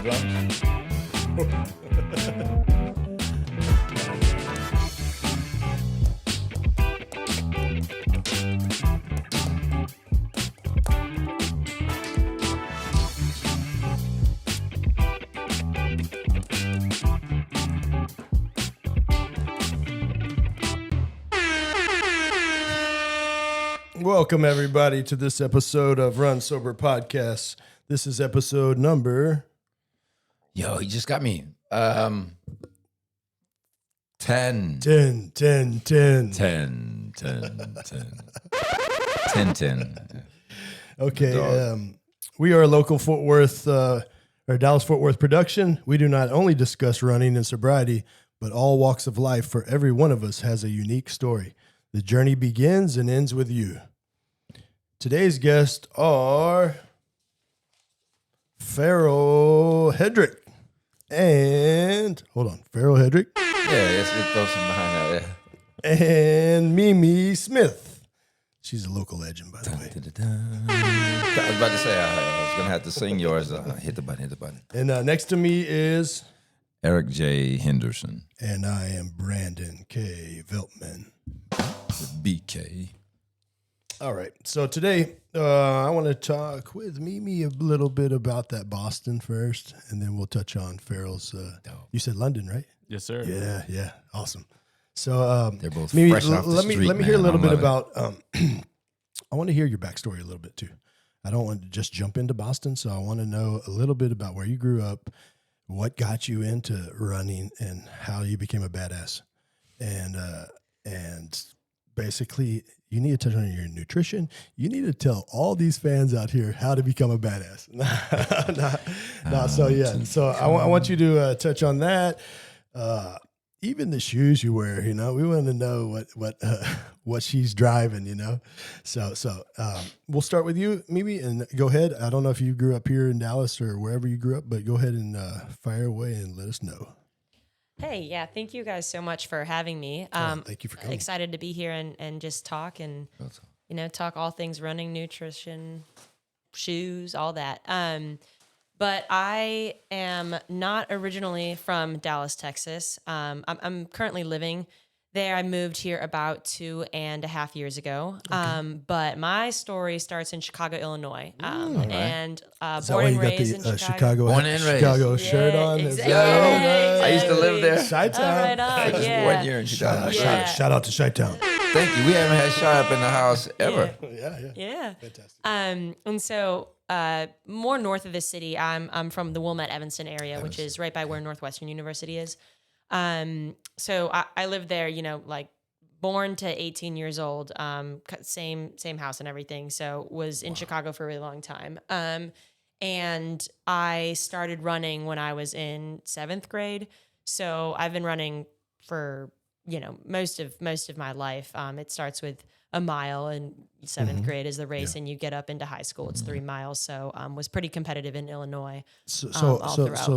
drums. Welcome, everybody, to this episode of Runs0b3r podcast. This is episode number... Yo, he just got me. 10. 10. Okay, we are a local Fort Worth, or Dallas-Fort Worth production. We do not only discuss running and sobriety, but all walks of life, for every one of us has a unique story. The journey begins and ends with you. Today's guests are Farrell Hedrick and Farrell Hedrick. Yeah, let's throw some behind that. Yeah. And Mimi Smith. She's a local legend, by the way. I was about to say I was gonna have to sing yours. Hit the button. And next to me is Eric J. Henderson. And I am Brandon K. Veltman. BK. All right. So today, I want to talk with Mimi a little bit about that Boston first, and then we'll touch on Farrell's. You said London, right? Yes, sir. Yeah. Awesome. So they're both Mimi, fresh off the street, let me hear a little bit it. about. I want to hear your backstory a little bit too. I don't want to just jump into Boston, so I want to know a little bit about where you grew up, what got you into running, and how you became a badass, and basically. You need to touch on your nutrition. You need to tell all these fans out here how to become a badass. So I want you to touch on that. Even the shoes you wear, we want to know what she's driving, So we'll start with you, Mimi, and go ahead. I don't know if you grew up here in Dallas or wherever you grew up, but go ahead and fire away and let us know. Hey, yeah, thank you guys so much for having me. Thank you for coming. Excited to be here and just talk and, talk all things running, nutrition, shoes, all that. But I am not originally from Dallas, Texas. I'm currently living there. I moved here about 2.5 years ago. Okay. But my story starts in Chicago, Illinois. And born and raised in Chicago. Born and raised. Chicago shirt on. Exactly. I used to live there. Chi-Town. Right on, I just 1 year in Chicago. Shout out to Chi-Town. Thank you. We haven't had Shy up in the house ever. Yeah. Fantastic. And so more north of the city, I'm from the Wilmette Evanston area, which is right by where Northwestern University is. So I lived there, born to 18 years old, same house and everything. So was in Chicago for a really long time. And I started running when I was in 7th grade. So I've been running for, most of my life. It starts with a mile, and 7th grade is the race, and you get up into high school. It's 3 miles. So was pretty competitive in Illinois. So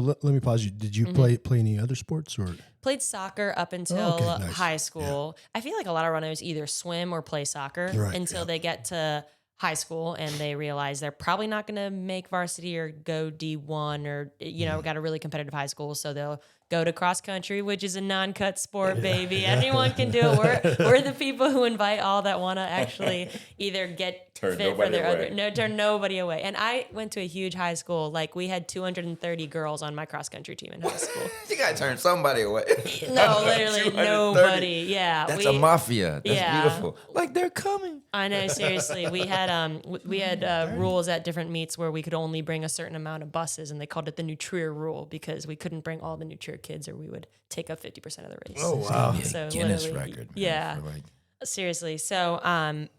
let me pause you. Did you play any other sports or? Played soccer up until high school. Yeah. I feel like a lot of runners either swim or play soccer until they get to high school and they realize they're probably not going to make varsity or go D1 or, got a really competitive high school. So they'll go to cross country, which is a non-cut sport, baby. Anyone can do it. We're the people who invite all that want to actually either get turn fit for their away. turn nobody away. And I went to a huge high school. Like we had 230 girls on my cross country team in high school. You gotta turn somebody away. No, literally nobody. Yeah, that's a mafia. That's beautiful. Like they're coming. I know, seriously. We had rules at different meets where we could only bring a certain amount of buses, and they called it the Nutrir rule because we couldn't bring all the Nutrir kids or we would take up 50% of the race. Oh, wow. So Guinness record. Yeah. Seriously. So,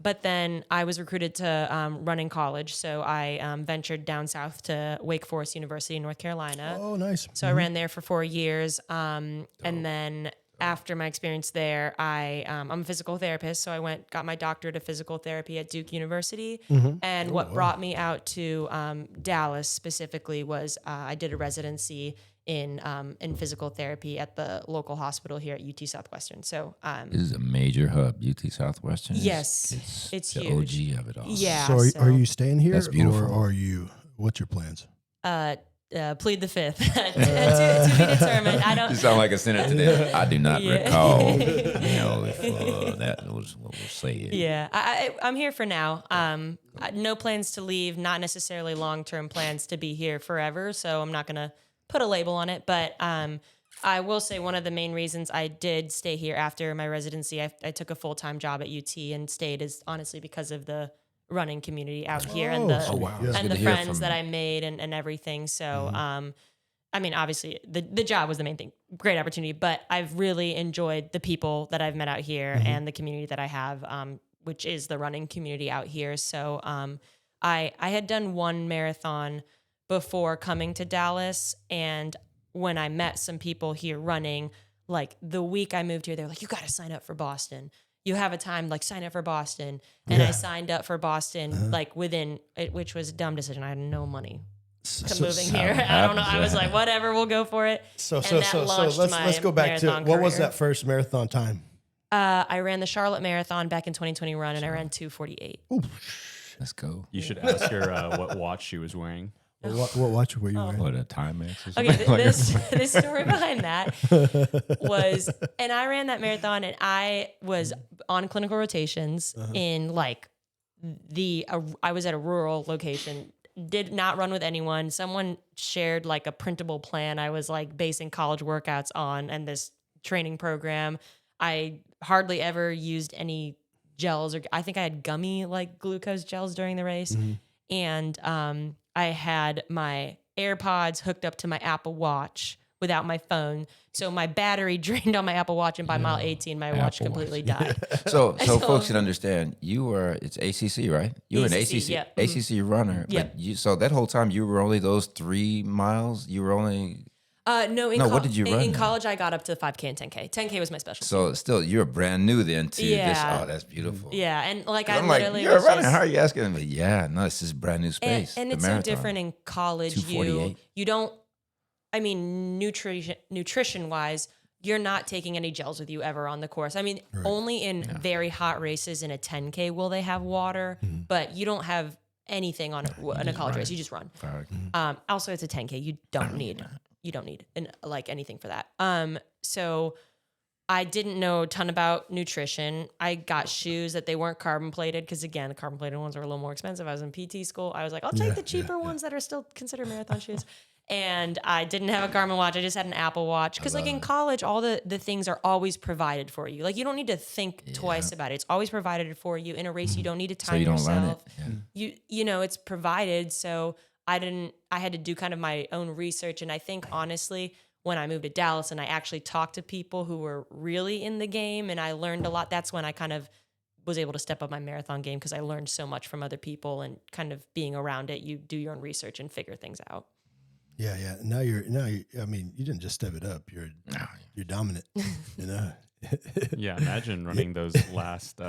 but then I was recruited to run in college. So I ventured down south to Wake Forest University in North Carolina. Oh, nice. So I ran there for 4 years. And then after my experience there, I'm a physical therapist. So I got my doctorate of physical therapy at Duke University. And what brought me out to Dallas specifically was I did a residency in physical therapy at the local hospital here at UT Southwestern. So this is a major hub. UT Southwestern. Yes, it's the huge. OG of it all. Yeah. So are you staying here? That's beautiful. Or are you? What's your plans? plead the fifth. to be determined. I don't. You sound like a senator today. I do not recall. If that was what was said. Yeah, I'm here for now. No plans to leave. Not necessarily long-term plans to be here forever. So I'm not gonna put a label on it. But I will say one of the main reasons I did stay here after my residency, I took a full-time job at UT and stayed is honestly because of the running community out here and the and the friends that I made and everything. So, I mean, obviously the job was the main thing, great opportunity, but I've really enjoyed the people that I've met out here and the community that I have, which is the running community out here. So, I had done one marathon before coming to Dallas, and when I met some people here running, like the week I moved here, they're like, you got to sign up for Boston. You have a time, like sign up for Boston. And I signed up for Boston, like which was a dumb decision. I had no money moving here. I don't know. I was like, whatever, we'll go for it. So let's go back to what was that first marathon time? I ran the Charlotte Marathon back in 2021 and I ran 2:48. Let's go. You should ask her what watch she was wearing. What watch were you wearing? What, a Timex or Okay, something? this story behind that was, and I ran that marathon and I was on clinical rotations in like I was at a rural location, did not run with anyone. Someone shared like a printable plan I was like basing college workouts on and this training program. I hardly ever used any gels, or I think I had gummy like glucose gels during the race. And I had my AirPods hooked up to my Apple Watch without my phone. So my battery drained on my Apple Watch, and by mile 18, my watch completely died. So folks should understand, it's ACC, right? You were an ACC, yeah. ACC runner. Yep. But so that whole time you were only those 3 miles? You were only... No, what did you run? In college, I got up to the 5K and 10K. 10K was my specialty. So still, you're brand new then to this. Oh, that's beautiful. Yeah, and like I'm literally you're a was runner. just, How are you asking me? Yeah, no, this is brand new space. and the it's marathon. so different in college. 2:48. You don't. I mean, nutrition wise, you're not taking any gels with you ever on the course. I mean, only in very hot races in a 10K will they have water, but you don't have anything on a college race. You just run. Also, it's a 10K. You don't need anything for that. So I didn't know a ton about nutrition. I got shoes that they weren't carbon plated because again, the carbon plated ones are a little more expensive. I was in PT school. I was like, I'll take the cheaper ones that are still considered marathon shoes. And I didn't have a Garmin watch. I just had an Apple Watch. Because like in college, all the things are always provided for you. Like you don't need to think twice about it. It's always provided for you. In a race, you don't need to time yourself. You know, it's provided. So I had to do kind of my own research. And I think honestly, when I moved to Dallas and I actually talked to people who were really in the game and I learned a lot, that's when I kind of was able to step up my marathon game because I learned so much from other people and kind of being around it, you do your own research and figure things out. Yeah. Now you I mean, you didn't just step it up. You're dominant, you know? Yeah. Imagine running those last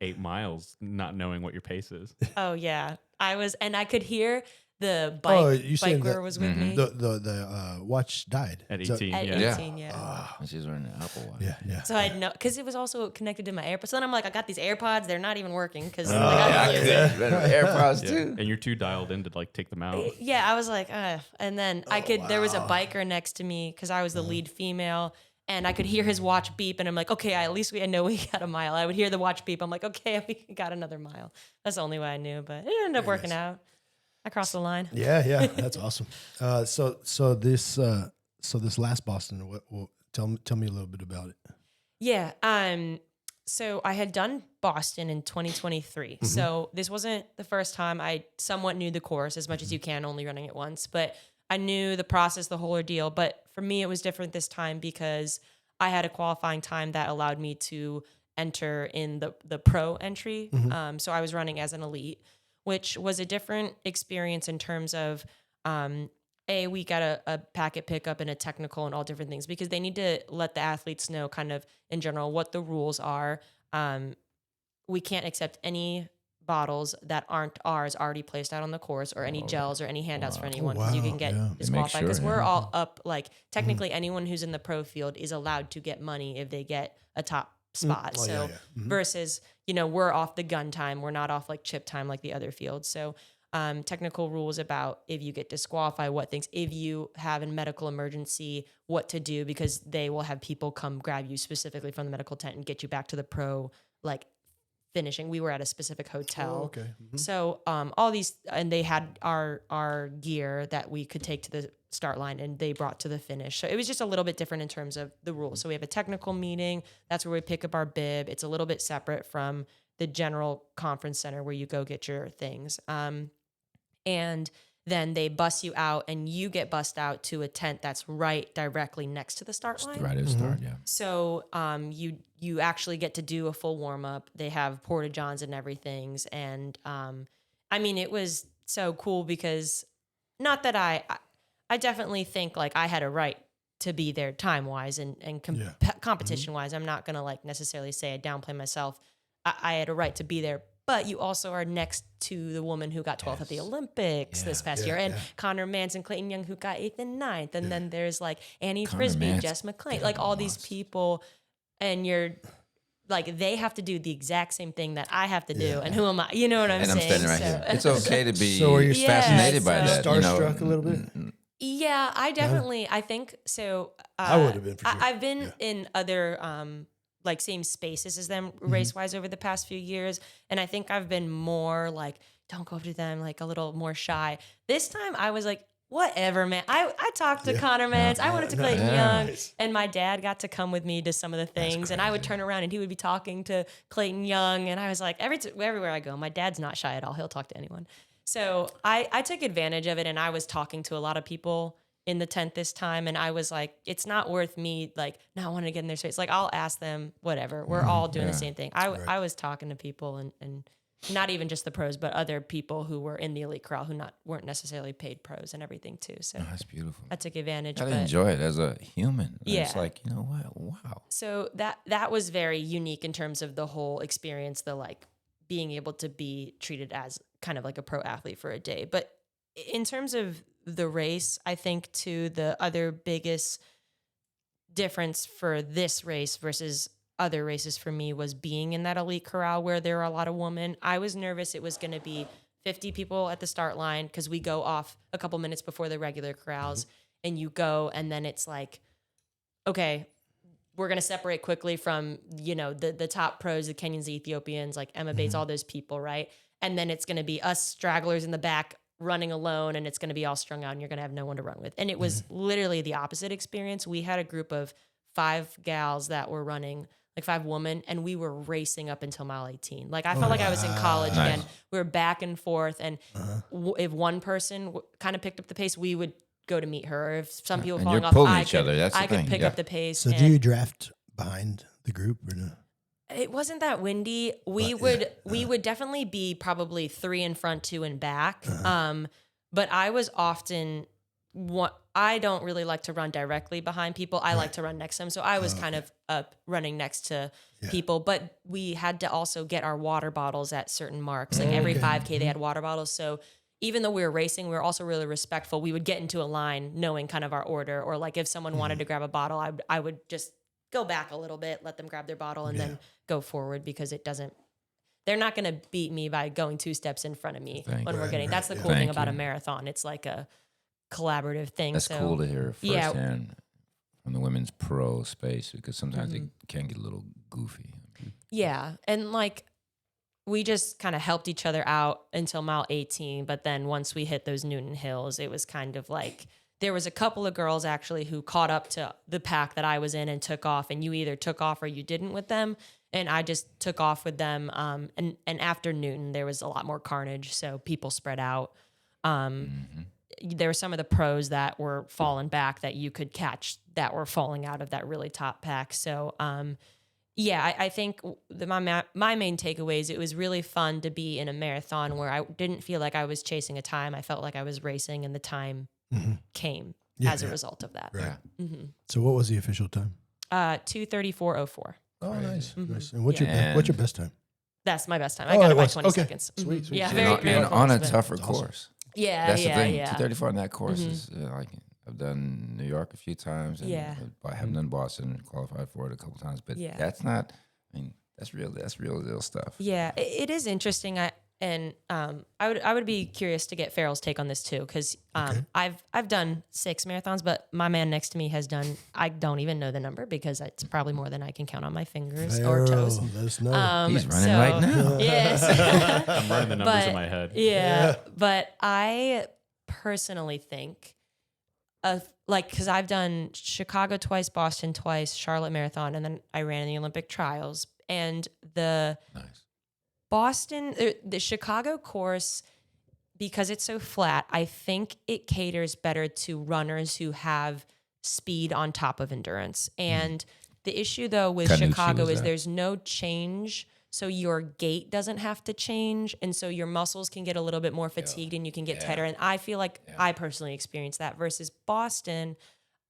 8 miles, not knowing what your pace is. Oh yeah. I could hear the biker was with me. The watch died. At 18, At 18, yeah. She's wearing an Apple Watch. Yeah. So I know, because it was also connected to my AirPods. So then I'm like, I got these AirPods, they're not even working because AirPods too. And you're too dialed in to like take them out. Yeah, I was like, and then there was a biker next to me because I was the lead female. And I could hear his watch beep, and I'm like, okay, at least I know we got a mile. I would hear the watch beep. I'm like, okay, we got another mile. That's the only way I knew, but it ended up working out. I crossed the line. Yeah, that's awesome. So this last Boston, tell me a little bit about it. Yeah. So I had done Boston in 2023. So this wasn't the first time. I somewhat knew the course as much as you can, only running it once, but I knew the process, the whole ordeal. But for me, it was different this time because I had a qualifying time that allowed me to enter in the pro entry. So I was running as an elite, which was a different experience in terms of, we got a packet pickup and a technical and all different things because they need to let the athletes know kind of in general what the rules are. We can't accept any bottles that aren't ours already placed out on the course or any gels or any handouts for anyone because you can get disqualified because we're all up, like technically anyone who's in the pro field is allowed to get money if they get a top spot. Versus, we're off the gun time. We're not off like chip time like the other fields. So technical rules about if you get disqualified, what things, if you have a medical emergency, what to do, because they will have people come grab you specifically from the medical tent and get you back to the pro, like finishing. We were at a specific hotel. Oh, okay. So all these, and they had our gear that we could take to the start line and they brought to the finish. So it was just a little bit different in terms of the rules. So we have a technical meeting. That's where we pick up our bib. It's a little bit separate from the general conference center where you go get your things. And then they bus you out and you get bussed out to a tent that's right directly next to the start line. Right at the start, yeah. So you actually get to do a full warm up. They have porta johns and everything. And I mean, it was so cool because not that I definitely think like I had a right to be there time wise and competition wise. I'm not going to like necessarily say I downplay myself. I had a right to be there. But you also are next to the woman who got 12th at the Olympics this past year, and Connor Manson, Clayton Young, who got 8th and 9th, and then there's like Annie Frisbee, Jess McClain, like all these people, and you're like they have to do the exact same thing that I have to do, and who am I? You know what I'm saying? And I'm standing right here. It's okay to be So are you fascinated by that. starstruck a little bit? Yeah, I definitely. I think so. I would have been for sure. I've been in other like same spaces as them race wise over the past few years, and I think I've been more like don't go up to them, like a little more shy. This time I was like, whatever, man. I talked to Connor Mans. I went up to Clayton Young, and my dad got to come with me to some of the things, and I would turn around and he would be talking to Clayton Young, and I was like, everywhere I go, my dad's not shy at all. He'll talk to anyone. So I took advantage of it, and I was talking to a lot of people in the tent this time, and I was like, it's not worth me like not wanting to get in their space. Like I'll ask them whatever. We're all doing the same thing. I was talking to people and not even just the pros, but other people who were in the elite corral who weren't necessarily paid pros and everything too. So that's beautiful. I took advantage. I enjoy it as a human. Yeah. It's like, you know what? Wow. So that was very unique in terms of the whole experience, the like being able to be treated as kind of like a pro athlete for a day. But in terms of the race, I think too, the other biggest difference for this race versus other races for me was being in that elite corral where there are a lot of women. I was nervous it was going to be 50 people at the start line because we go off a couple minutes before the regular corrals, and you go, and then it's like, okay, we're going to separate quickly from, you know, the top pros, the Kenyans, the Ethiopians, like Emma Bates, all those people, right? And then it's going to be us stragglers in the back running alone, and it's going to be all strung out, and you're going to have no one to run with. And it was literally the opposite experience. We had a group of 5 gals that were running, like 5 women, and we were racing up until mile 18. Like I felt like I was in college again. We were back and forth, and if one person kind of picked up the pace, we would go to meet her. If some people And falling you're off, pulling I each could, other. That's the I could thing. pick up the pace. So do you draft behind the group or no? It wasn't that windy. We would definitely be probably 3 in front, 2 in back. But I was often I don't really like to run directly behind people. I like to run next to them. So I was kind of up running next to people, but we had to also get our water bottles at certain marks. Like every 5K they had water bottles. So even though we were racing, we were also really respectful. We would get into a line knowing kind of our order, or like if someone wanted to grab a bottle, I would just go back a little bit, let them grab their bottle, and then go forward, because they're not going to beat me by going 2 steps in front of me when we're getting. That's the cool thing about a marathon. It's like a collaborative thing. That's cool to hear firsthand from the women's pro space, because sometimes it can get a little goofy. Yeah, and like we just kind of helped each other out until mile 18, but then once we hit those Newton Hills, it was kind of like there was a couple of girls actually who caught up to the pack that I was in and took off, and you either took off or you didn't with them. And I just took off with them. And after Newton, there was a lot more carnage, so people spread out. There were some of the pros that were falling back that you could catch that were falling out of that really top pack. So, I think my main takeaways, it was really fun to be in a marathon where I didn't feel like I was chasing a time. I felt like I was racing, and the time came as a result of that. Right. So what was the official time? 2:34:04. Oh, nice. Nice. And what's your best time? That's my best time. I got it by 20 okay. seconds. Sweet. Yeah, And on a tougher course. Yeah, That's yeah, the thing. yeah. 234 on that course is like I've done New York a few times, and I haven't done Boston, qualified for it a couple times, but that's not. I mean, that's real deal stuff. Yeah, it is interesting. And I would be curious to get Farrell's take on this too, because I've done 6 marathons, but my man next to me has done, I don't even know the number because it's probably more than I can count on my fingers or toes. Let us know. He's running right now. Yes. I'm running the numbers in my head. Yeah. But I personally think because I've done Chicago twice, Boston twice, Charlotte Marathon, and then I ran in the Olympic trials. And the Boston, the Chicago course, because it's so flat, I think it caters better to runners who have speed on top of endurance. And the issue, though, with Chicago is there's no change. So your gait doesn't have to change. And so your muscles can get a little bit more fatigued and you can get tighter. And I feel like I personally experienced that versus Boston.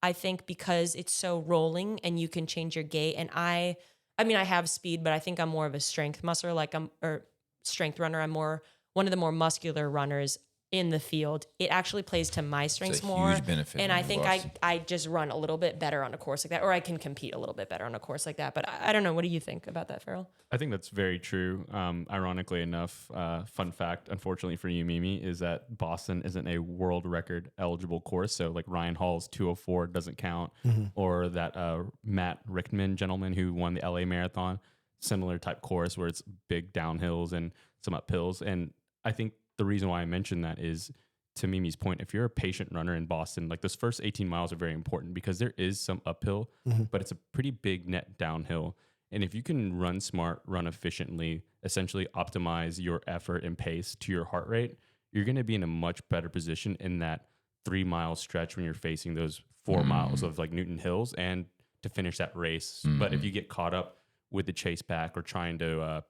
I think because it's so rolling and you can change your gait. And I mean, I have speed, but I think I'm more of a strength muscle, or strength runner. I'm more one of the more muscular runners in the field. It actually plays to my strengths more. Huge benefit. And I think I just run a little bit better on a course like that, or I can compete a little bit better on a course like that. But I don't know. What do you think about that, Farrell? I think that's very true. Ironically enough, fun fact, unfortunately for you, Mimi, is that Boston isn't a world record eligible course. So like Ryan Hall's 204 doesn't count, or that Matt Rickman gentleman who won the LA Marathon, similar type course where it's big downhills and some uphills. And I think the reason why I mentioned that is, to Mimi's point, if you're a patient runner in Boston, like those first 18 miles are very important because there is some uphill, but it's a pretty big net downhill. And if you can run smart, run efficiently, essentially optimize your effort and pace to your heart rate, you're going to be in a much better position in that 3-mile stretch when you're facing those 4 miles of like Newton Hills and to finish that race. But if you get caught up with the chase pack or trying to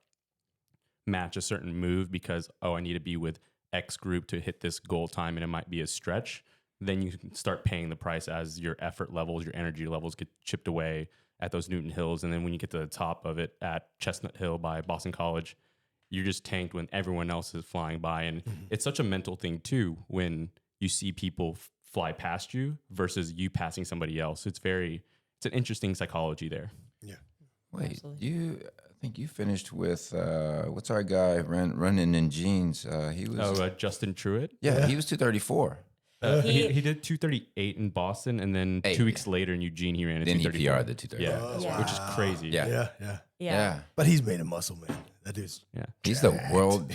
match a certain move because, I need to be with X group to hit this goal time and it might be a stretch, then you can start paying the price as your effort levels, your energy levels get chipped away at those Newton Hills. And then when you get to the top of it at Chestnut Hill by Boston College, you're just tanked when everyone else is flying by. And it's such a mental thing too, when you see people fly past you versus you passing somebody else. It's an interesting psychology there. Yeah. Wait, Absolutely. I think you finished with what's our guy running in jeans? He was Justin Truitt. Yeah, he was 234. He did 238 in Boston, and then 2 weeks later in Eugene he ran a 234. Then he PR'd the 234. Yeah, which is crazy. Yeah. But he's made a muscle, man. That is. Yeah. He's the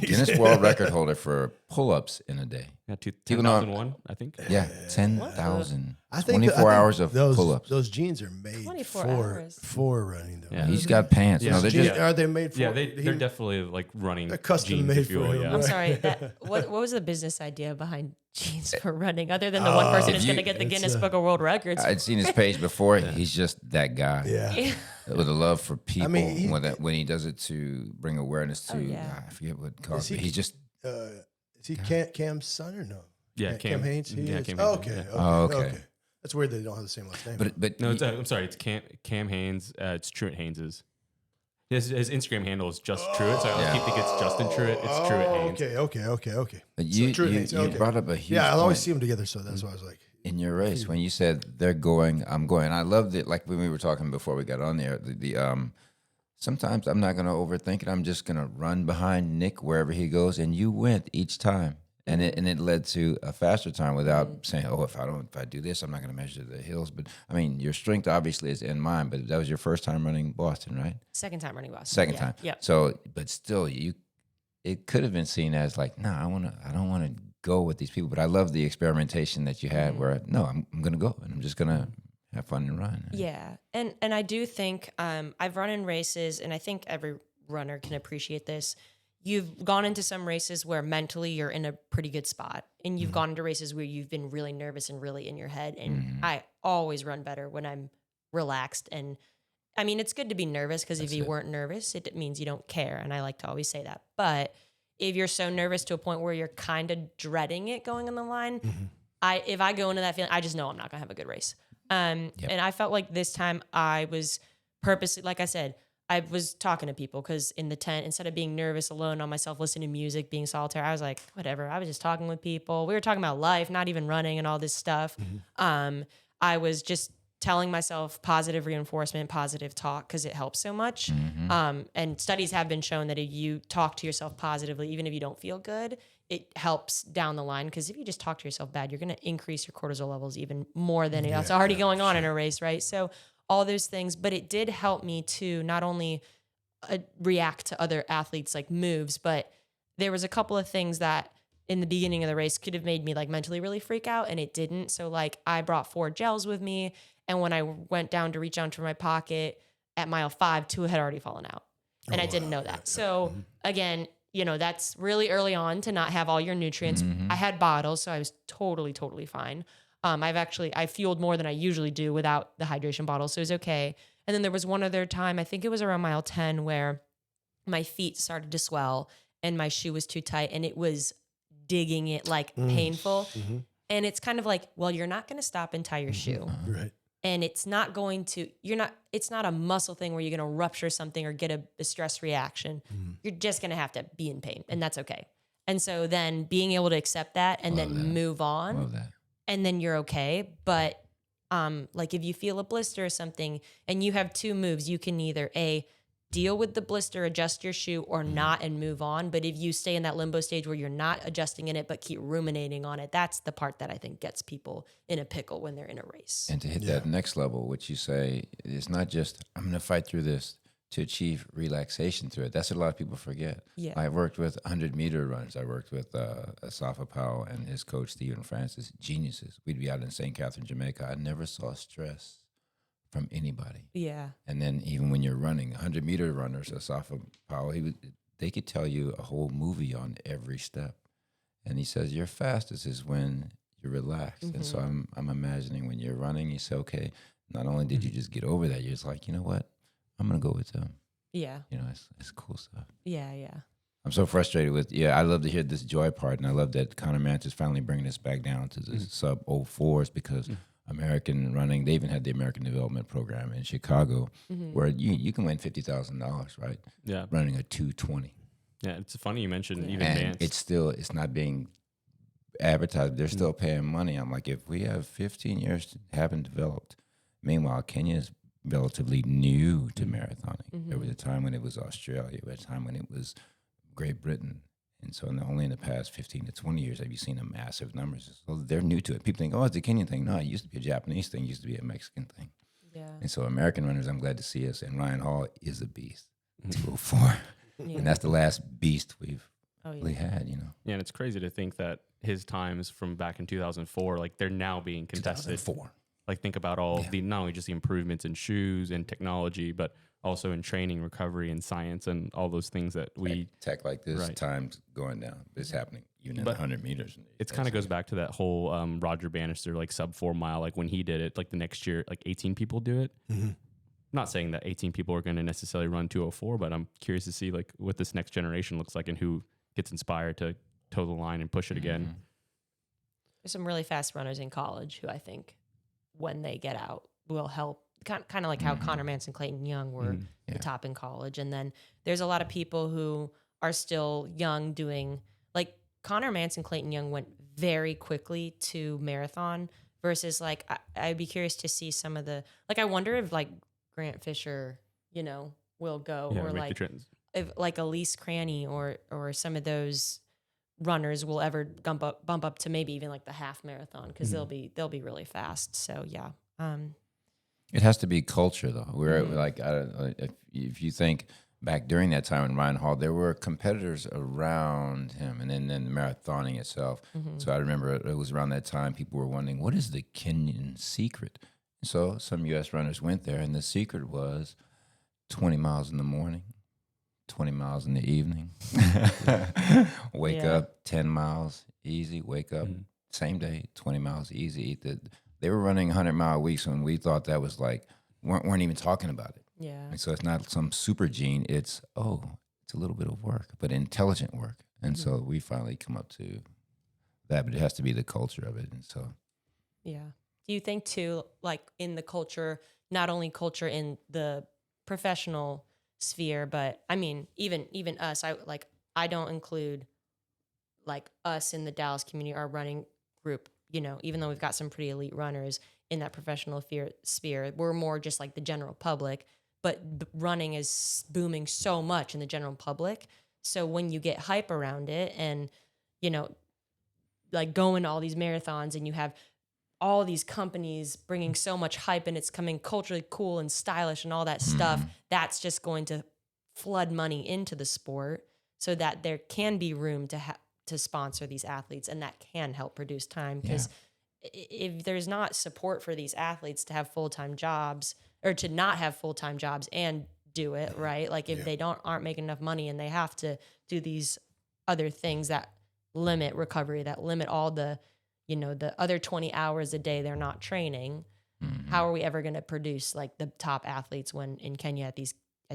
Guinness World Record holder for pull-ups in a day. Yeah, 10,001, I think. Yeah, 10,000. I think 24 hours of pull-ups. Those jeans are made 24 hours. for running, though. Yeah. He's got pants. Yeah. No, they're just Are they made for? Yeah, they're definitely like running. They're custom jeans, made if you will, for him, yeah. right? I'm sorry. What was the business idea behind jeans for running, other than the one person who's going to get the Guinness Book of World Records? I'd seen his page before. He's just that guy. Yeah. With a love for people. I mean, when he does it to bring awareness to, I forget what it's called. He's just. Is he Cam's son or no? Yeah, Cam Haynes. He is? Cam Oh, Haynes, okay. yeah. That's weird they don't have the same last name. But No, I'm sorry. It's Cam Haynes. It's Truitt Haynes's. His Instagram handle is just Truitt, so I always keep thinking it's Justin Truitt. It's Truitt Haynes. Okay. But you Haynes, brought up a huge Yeah, I'll always point see them together, so that's why I was like. in your race when you said they're going, I'm going. I loved it. Like when we were talking before we got on there, sometimes I'm not going to overthink it. I'm just going to run behind Nick wherever he goes, and you went each time. And it led to a faster time without saying, if I do this, I'm not going to measure the hills. But I mean, your strength obviously is in mind. But that was your first time running Boston, right? Second time running Boston. Second time. Yeah. So, but still, it could have been seen as like, I don't want to go with these people. But I love the experimentation that you had. Where I'm going to go and I'm just going to have fun and run. Yeah, and I do think I've run in races, and I think every runner can appreciate this. You've gone into some races where mentally you're in a pretty good spot, and you've gone into races where you've been really nervous and really in your head. And I always run better when I'm relaxed. And I mean, it's good to be nervous because if you weren't nervous, it means you don't care. And I like to always say that. But if you're so nervous to a point where you're kind of dreading it going on the line, if I go into that feeling, I just know I'm not gonna have a good race. And I felt like this time I was purposely, like I said, I was talking to people because in the tent, instead of being nervous alone on myself, listening to music, being solitary, I was like, whatever. I was just talking with people. We were talking about life, not even running and all this stuff. I was just telling myself positive reinforcement, positive talk, because it helps so much. And studies have been shown that if you talk to yourself positively, even if you don't feel good, it helps down the line. Because if you just talk to yourself bad, you're going to increase your cortisol levels even more than it's already going on in a race, right? So all those things, but it did help me to not only react to other athletes like moves, but there was a couple of things that in the beginning of the race could have made me like mentally really freak out, and it didn't. So like I brought 4 gels with me, and when I went down to reach out for my pocket at mile 5, 2 had already fallen out, and I didn't know that. So again, you know, that's really early on to not have all your nutrients. I had bottles, so I was totally fine. I fueled more than I usually do without the hydration bottle, so it was okay. And then there was one other time, I think it was around mile 10, where my feet started to swell and my shoe was too tight, and it was digging it like painful. And it's kind of like, well, you're not going to stop and tie your shoe. Right. And it's not a muscle thing where you're going to rupture something or get a stress reaction. You're just going to have to be in pain, and that's okay. And so then being able to accept that and then move on, and then you're okay. But like if you feel a blister or something and you have 2 moves, you can either deal with the blister, adjust your shoe, or not and move on. But if you stay in that limbo stage where you're not adjusting in it but keep ruminating on it, that's the part that I think gets people in a pickle when they're in a race. And to hit that next level, which you say, it's not just, I'm going to fight through this to achieve relaxation through it. That's what a lot of people forget. Yeah. I worked with 100-meter runners. I worked with Asafa Powell and his coach, Stephen Francis, geniuses. We'd be out in St. Catherine, Jamaica. I never saw stress from anybody. Yeah. And then even when you're running, 100-meter runners, Asafa Powell, they could tell you a whole movie on every step. And he says your fastest is when you're relaxed. And so I'm imagining when you're running, you say, okay, not only did you just get over that, you're just like, you know what? I'm going to go with them. Yeah. You know, it's cool stuff. Yeah. I'm so frustrated with, I love to hear this joy part. And I love that Conor Mantz is finally bringing us back down to the sub 04s, because American running, they even had the American Development Program in Chicago where you can win $50,000, right? Yeah. Running a 2:20. Yeah, it's funny you mentioned even And Mance. it's not being advertised. They're still paying money. I'm like, if we have 15 years haven't developed, meanwhile, Kenya is relatively new to marathoning. There was a time when it was Australia, there was a time when it was Great Britain. And so only in the past 15 to 20 years have you seen a massive numbers. So they're new to it. People think, oh, it's a Kenyan thing. No, it used to be a Japanese thing. It used to be a Mexican thing. Yeah. And so American runners, I'm glad to see us. And Ryan Hall is a beast. 204. And that's the last beast we've really had, you know. Yeah, and it's crazy to think that his times from back in 2004, like they're now being contested. 2004. Like think about all the, not only just the improvements in shoes and technology, but also in training, recovery, and science, and all those things that we tech like this, time's going down. It's happening even in 100 meters. It kind of goes back to that whole Roger Bannister like sub 4 mile. Like when he did it, like the next year, like 18 people do it. I'm not saying that 18 people are going to necessarily run 204, but I'm curious to see like what this next generation looks like and who gets inspired to toe the line and push it again. There's some really fast runners in college who I think when they get out will help. Kind of like how Conor Mantz and Clayton Young were the top in college. And then there's a lot of people who are still young doing, like Conor Mantz and Clayton Young went very quickly to marathon versus like, I'd be curious to see some of the, like, I wonder if like Grant Fisher, you know, will go or like if like Elise Cranny or some of those runners will ever bump up to maybe even like the half marathon. Cause they'll be really fast. So yeah. It has to be culture, though. We're like, if you think back during that time in Ryan Hall, there were competitors around him, and then the marathoning itself. So I remember it was around that time people were wondering, what is the Kenyan secret? So some U.S. runners went there, and the secret was 20 miles in the morning, 20 miles in the evening. Wake up 10 miles easy. Wake up same day 20 miles easy. They were running 100-mile weeks when we thought that was like, weren't even talking about it. Yeah. And so it's not some super gene. It's a little bit of work, but intelligent work. And so we finally come up to that, but it has to be the culture of it. And so. Yeah. Do you think too, like in the culture, not only culture in the professional sphere, but I mean, even us, I don't include like us in the Dallas community, our running group even though we've got some pretty elite runners in that professional sphere, we're more just like the general public. But running is booming so much in the general public. So when you get hype around it and, like going to all these marathons and you have all these companies bringing so much hype and it's coming culturally cool and stylish and all that stuff, that's just going to flood money into the sport so that there can be room to sponsor these athletes, and that can help produce time. Because if there's not support for these athletes to have full-time jobs or to not have full-time jobs and do it right, like if they aren't making enough money and they have to do these other things that limit recovery, that limit all the the other 20 hours a day they're not training, how are we ever going to produce like the top athletes when in Kenya at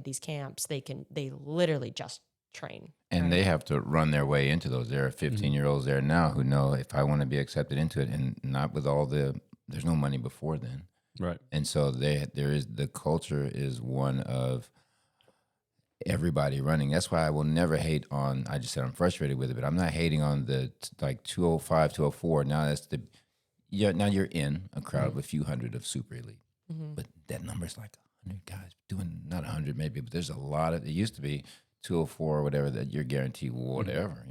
these camps they literally just train, and they have to run their way into those. There are 15-year-olds there now who know, if I want to be accepted into it, and not with all there's no money before then, right? And so the culture is one of everybody running. That's why I will never hate on, I just said I'm frustrated with it, but I'm not hating on the like 205, 204. Now now you're in a crowd of a few hundred of super elite. But that number's like 100 guys doing, not 100 maybe, but there's a lot of, it used to be 204 or whatever, that you're guaranteed whatever,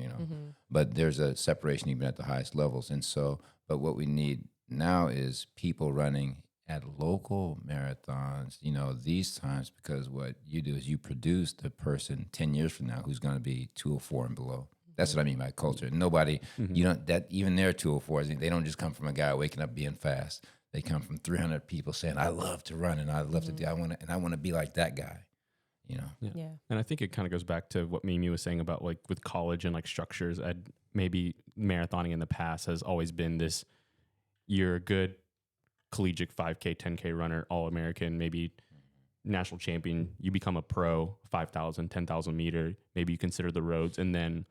But there's a separation even at the highest levels. And so, but what we need now is people running at local marathons, these times, because what you do is you produce the person 10 years from now who's going to be 204 and below. That's what I mean by culture. Nobody, even their 204s, they don't just come from a guy waking up being fast. They come from 300 people saying, I love to run and I love to do, I want to be like that guy, Yeah. And I think it kind of goes back to what Mimi was saying about like with college and like structures. Maybe marathoning in the past has always been this, you're a good collegiate 5K, 10K runner, All-American, maybe national champion, you become a pro 5,000, 10,000 meter, maybe you consider the roads. And then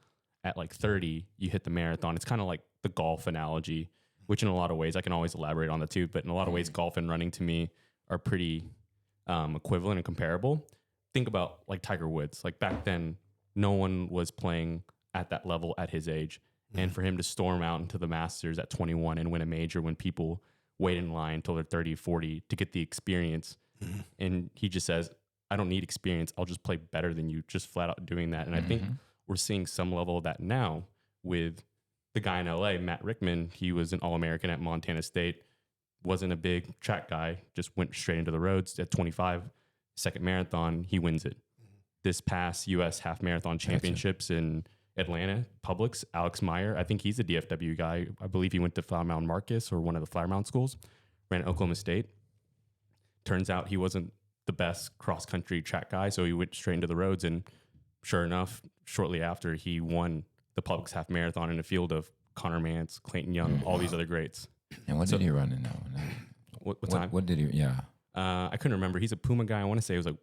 at like 30, you hit the marathon. It's kind of like the golf analogy, which in a lot of ways, I can always elaborate on that too, but in a lot of ways, golf and running to me are pretty equivalent and comparable. Think about like Tiger Woods. Like back then, no one was playing at that level at his age. And for him to storm out into the Masters at 21 and win a major when people wait in line until they're 30, 40 to get the experience. And he just says, I don't need experience. I'll just play better than you, just flat out doing that. And I think we're seeing some level of that now with the guy in LA, Matt Rickman. He was an All-American at Montana State, wasn't a big track guy, just went straight into the roads at 25, second marathon, he wins it. This past U.S. half marathon championships in Atlanta, Publix, Alex Meyer, I think he's a DFW guy. I believe he went to Flower Mound Marcus or one of the Flower Mound schools, ran at Oklahoma State. Turns out he wasn't the best cross-country track guy, so he went straight into the roads, and sure enough, shortly after, he won the Publix half marathon in a field of Connor Mance, Clayton Young, all these other greats. And what did he run in that one? What time? What did he, I couldn't remember. He's a Puma guy. I want to say it was like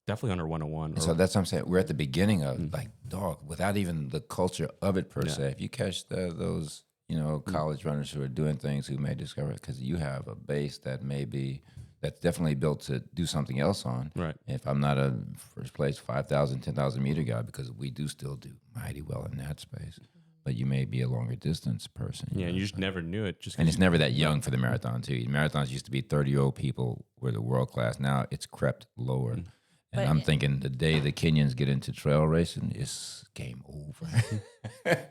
definitely under 101. So that's what I'm saying. We're at the beginning of like, dog, without even the culture of it per se. If you catch those, college runners who are doing things who may discover it, because you have a base that's definitely built to do something else on. Right. If I'm not a first place 5,000, 10,000 meter guy, because we do still do mighty well in that space, but you may be a longer distance person. Yeah, you just never knew it. And it's never that young for the marathon too. Marathons used to be 30-year-old people were the world class. Now it's crept lower. And I'm thinking the day the Kenyans get into trail racing, it's game over.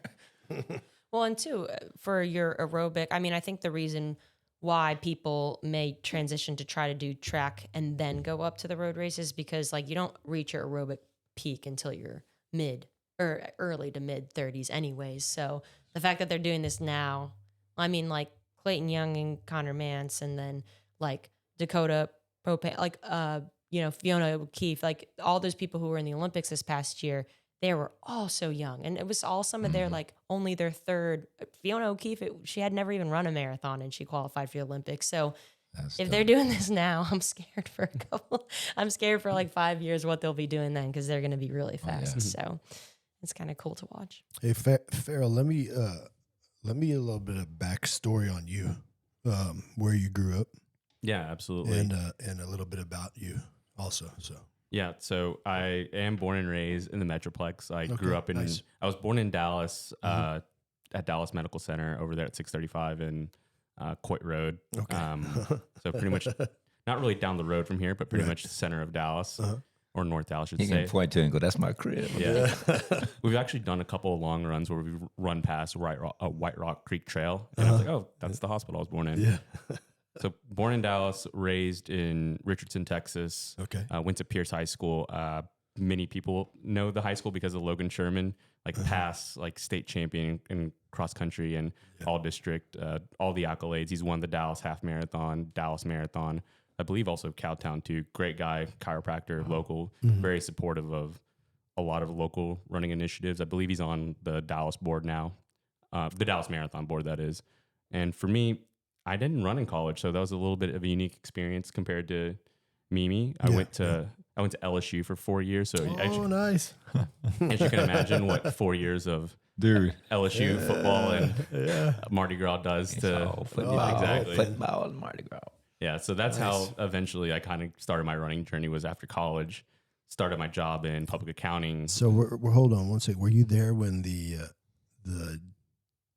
Well, and two, for your aerobic, I mean, I think the reason why people may transition to try to do track and then go up to the road races, because like you don't reach your aerobic peak until you're mid or early to mid 30s anyways. So the fact that they're doing this now, I mean, like Clayton Young and Connor Mance, and then like Dakota Propane, like, Fiona O'Keefe, like all those people who were in the Olympics this past year, they were all so young. And it was all some of their, like, only their third. Fiona O'Keefe, she had never even run a marathon and she qualified for the Olympics. So if they're doing this now, I'm scared for I'm scared for like 5 years what they'll be doing then, because they're going to be really fast. So it's kind of cool to watch. Hey, Farrell, let me get a little bit of backstory on you, where you grew up. Yeah, absolutely. And a little bit about you also. So I am born and raised in the Metroplex. I grew up in, nice. I was born in Dallas, at Dallas Medical Center over there at 635 and Coit Road. Okay. So pretty much not really down the road from here, but pretty much the center of Dallas or North Dallas, I should You say. can point to it and go, that's my crib. Yeah. We've actually done a couple of long runs where we've run past White Rock Creek Trail. And I was like, oh, that's the hospital I was born in. Yeah. So born in Dallas, raised in Richardson, Texas. Okay. Went to Pierce High School. Many people know the high school because of Logan Sherman, past state champion in cross country and all district, all the accolades. He's won the Dallas Half Marathon, Dallas Marathon. I believe also Cowtown too. Great guy, chiropractor, local, very supportive of a lot of local running initiatives. I believe he's on the Dallas board now, the Dallas Marathon board, that is. And for me, I didn't run in college, so that was a little bit of a unique experience compared to Mimi. I went to LSU for 4 years. So Nice. as you can imagine, what 4 years of LSU football and Mardi Gras does to football, exactly. Football and Mardi Gras. Yeah, so that's how eventually I kind of started my running journey. Was after college, started my job in public accounting. So we're hold on one second. Were you there when the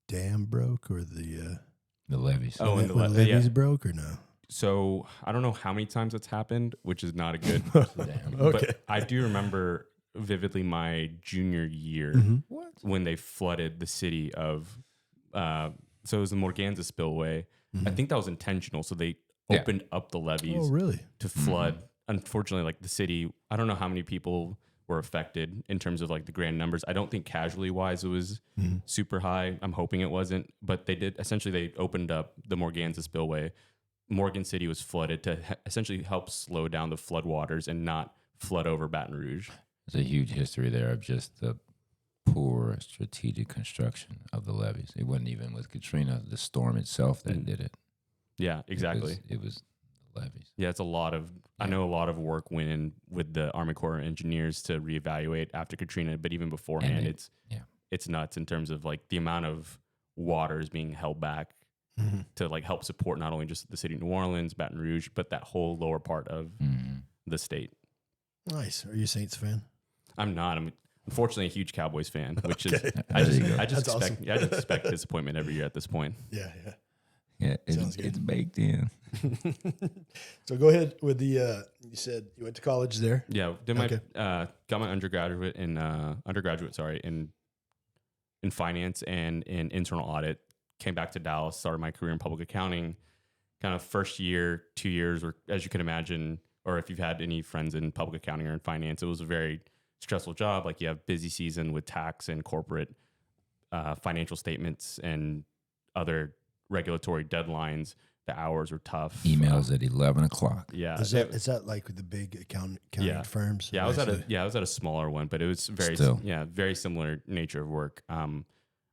dam broke or the levees? Oh, and the levees broke or no? So I don't know how many times it's happened, which is not a good. Okay. But I do remember vividly my junior year when they flooded the city of. So it was the Morganza spillway. I think that was intentional. So they opened up the levees. Oh, really? To flood. Unfortunately, the city. I don't know how many people were affected in terms of the grand numbers. I don't think casualty wise it was super high. I'm hoping it wasn't, but they did. Essentially, they opened up the Morganza spillway. Morgan City was flooded to essentially help slow down the floodwaters and not flood over Baton Rouge. There's a huge history there of just the poor strategic construction of the levees. It wasn't even with Katrina, the storm itself that did it. Yeah, exactly. It was the levees. Yeah, it's a lot of, I know a lot of work went in with the Army Corps of Engineers to reevaluate after Katrina, but even beforehand, it's nuts in terms of the amount of water is being held back to help support not only just the city of New Orleans, Baton Rouge, but that whole lower part of the state. Nice. Are you a Saints fan? I'm not. I'm unfortunately a huge Cowboys fan, which is I just expect disappointment every year at this point. Yeah. Yeah, it's baked in. So go ahead with the. You said you went to college there. Yeah, did my got my undergraduate in finance and in internal audit. Came back to Dallas, started my career in public accounting. Kind of first year, 2 years, or as you can imagine, or if you've had any friends in public accounting or in finance, it was a very stressful job. You have busy season with tax and corporate financial statements and other regulatory deadlines. The hours were tough. Emails at 11 o'clock. Yeah, is that like the big accounting firms? Yeah, I was at a smaller one, but it was very similar nature of work.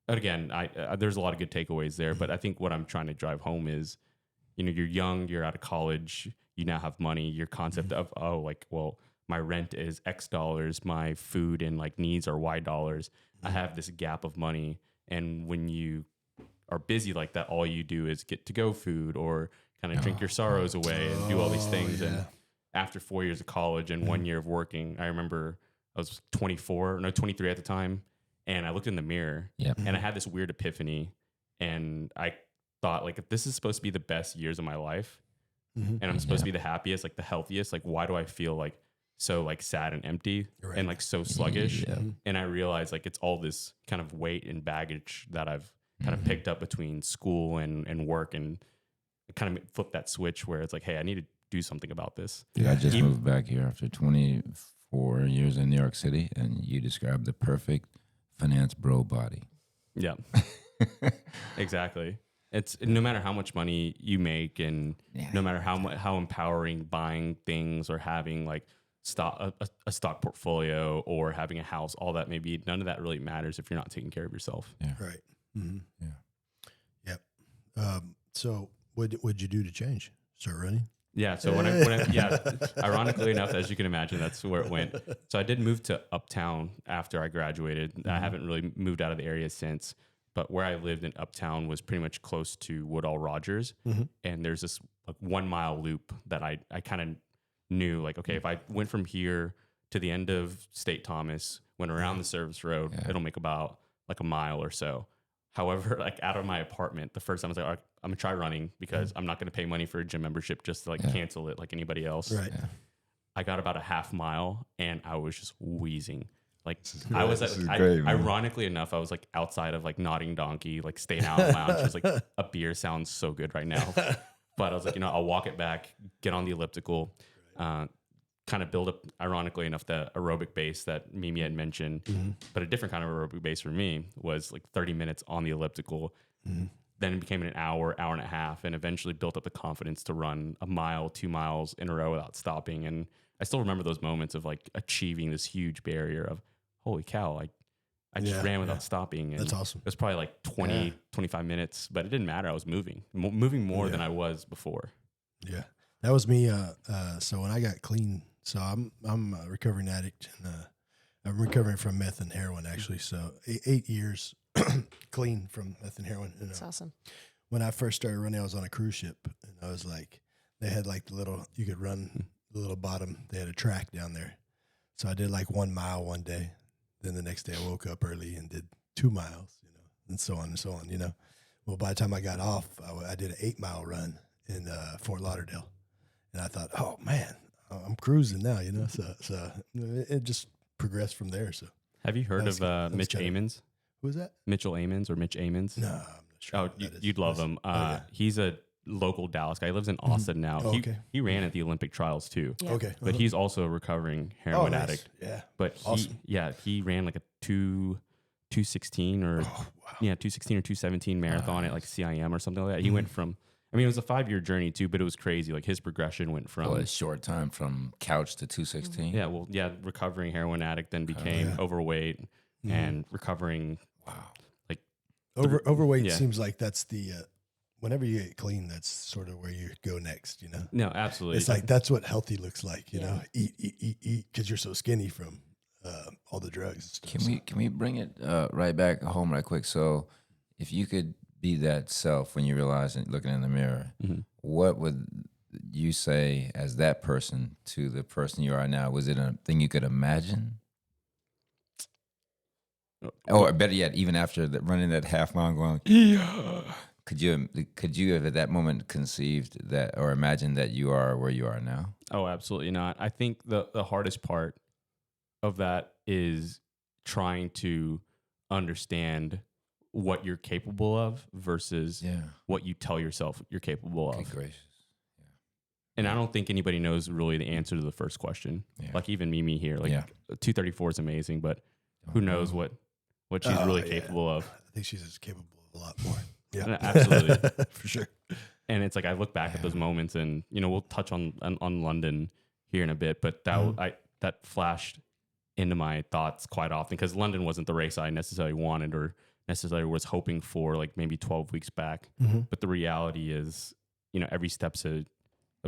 Again, there's a lot of good takeaways there, but I think what I'm trying to drive home is, you're young, you're out of college, you now have money. Your concept of my rent is X dollars, my food and needs are Y dollars. I have this gap of money, and when you are busy like that, all you do is get to go food or kind of drink your sorrows away and do all these things. And after 4 years of college and 1 year of working, I remember I was 23 at the time. And I looked in the mirror and I had this weird epiphany. And I thought, if this is supposed to be the best years of my life and I'm supposed to be the happiest, the healthiest, why do I feel so sad and empty and so sluggish? Yeah. And I realized it's all this kind of weight and baggage that I've kind of picked up between school and work, and kind of flipped that switch where it's hey, I need to do something about this. Yeah, I just moved back here after 24 years in New York City, and you described the perfect finance bro body. Yeah, exactly. It's no matter how much money you make, and no matter how empowering buying things or having a stock portfolio or having a house, all that may be, none of that really matters if you're not taking care of yourself. Yeah. Right. Mm-hmm. Yeah. Yep. So what'd you do to change? Start running? Yeah. So when I ironically enough, as you can imagine, that's where it went. So I did move to Uptown after I graduated. Mm-hmm. I haven't really moved out of the area since, but where I lived in Uptown was pretty much close to Woodall Rogers. Mm-hmm. And there's this 1 mile loop that I kind of knew, okay, if I went from here to the end of State Thomas, went around the service road, it'll make about a mile or so. However, like out of my apartment, the first time I was like, all right, I'm gonna try running because I'm not gonna pay money for a gym membership just to like cancel it like anybody else. Right. Yeah. I got about a half mile and I was just wheezing. Like great. I was, This is great, man. ironically enough, I was like outside of like Nodding Donkey, like staying out lounge. I was like, a beer sounds so good right now. But I was like, you know, I'll walk it back, get on the elliptical, kind of build up, ironically enough, the aerobic base that Mimi had mentioned. But a different kind of aerobic base for me was like 30 minutes on the elliptical. Then it became an hour and a half, and eventually built up the confidence to run a mile, 2 miles in a row without stopping. And I still remember those moments of like achieving this huge barrier of, holy cow, I just ran without stopping. And That's awesome. it was probably like 20, 25 minutes, but it didn't matter. I was moving more than I was before. Yeah, that was me. So when I got clean, so I'm a recovering addict, and I'm recovering from meth and heroin actually. So 8 years clean from meth and heroin. And, That's awesome. when I first started running, I was on a cruise ship, and I was like, they had like the little, you could run the little bottom. They had a track down there. So I did like 1 mile one day. Then the next day I woke up early and did 2 miles, you know, and so on, you know. Well, by the time I got off, I did an 8-mile run in Fort Lauderdale. And I thought, oh man, I'm cruising now, you know. So it just progressed from there. So Have you heard of Mitch Amons? who was that? Mitchell Amons or Mitch Amons? No, I'm not sure. Oh, who that is. you'd love him. yeah. He's a local Dallas guy. He lives in Austin now. Oh, okay. He ran at the Olympic trials too. Yeah. Okay. But he's also a recovering heroin nice. addict. Yeah. But Awesome. he ran like a 216 or 216 or 217 marathon at like CIM or something like that. He went from, I mean, it was a 5-year journey too, but it was crazy. Like his progression went from A short time from couch to 216. recovering heroin addict, then became overweight and recovering. Wow. Like Overweight seems like that's the whenever you get clean, that's sort of where you go next, you know. No, absolutely. It's like that's what healthy looks like, you know. Eat because you're so skinny from all the drugs and stuff. Can we bring it right back home right quick? So, if you could be that self when you realize it, looking in the mirror, what would you say as that person to the person you are now? Was it a thing you could imagine? Or better yet, even after running that half mile, going, yeah. Could you have at that moment conceived that or imagined that you are where you are now? Oh, absolutely not. I think the hardest part of that is trying to understand what you're capable of versus what you tell yourself you're capable of. Okay, gracious. And I don't think anybody knows really the answer to the first question. Like even Mimi here, like 234 is amazing, but who knows what she's really capable of. I think she's capable of a lot more. Yeah, absolutely. For sure. And it's like I look back at those moments, and you know we'll touch on London here in a bit, but that flashed into my thoughts quite often because London wasn't the race I necessarily wanted or necessarily was hoping for, like maybe 12 weeks back. But the reality is, you know, every step's a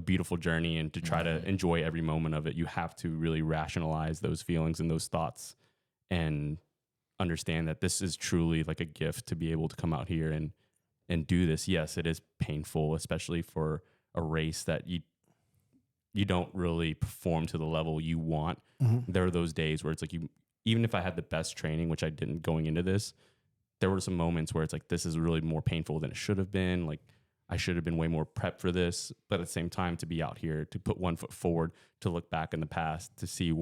beautiful journey, and to try to enjoy every moment of it, you have to really rationalize those feelings and those thoughts, and understand that this is truly like a gift to be able to come out here and do this. Yes, it is painful, especially for a race that you don't really perform to the level you want. There are those days where it's like even if I had the best training, which I didn't going into this, there were some moments where it's like, this is really more painful than it should have been. Like I should have been way more prepped for this, but at the same time to be out here, to put one foot forward, to look back in the past, to see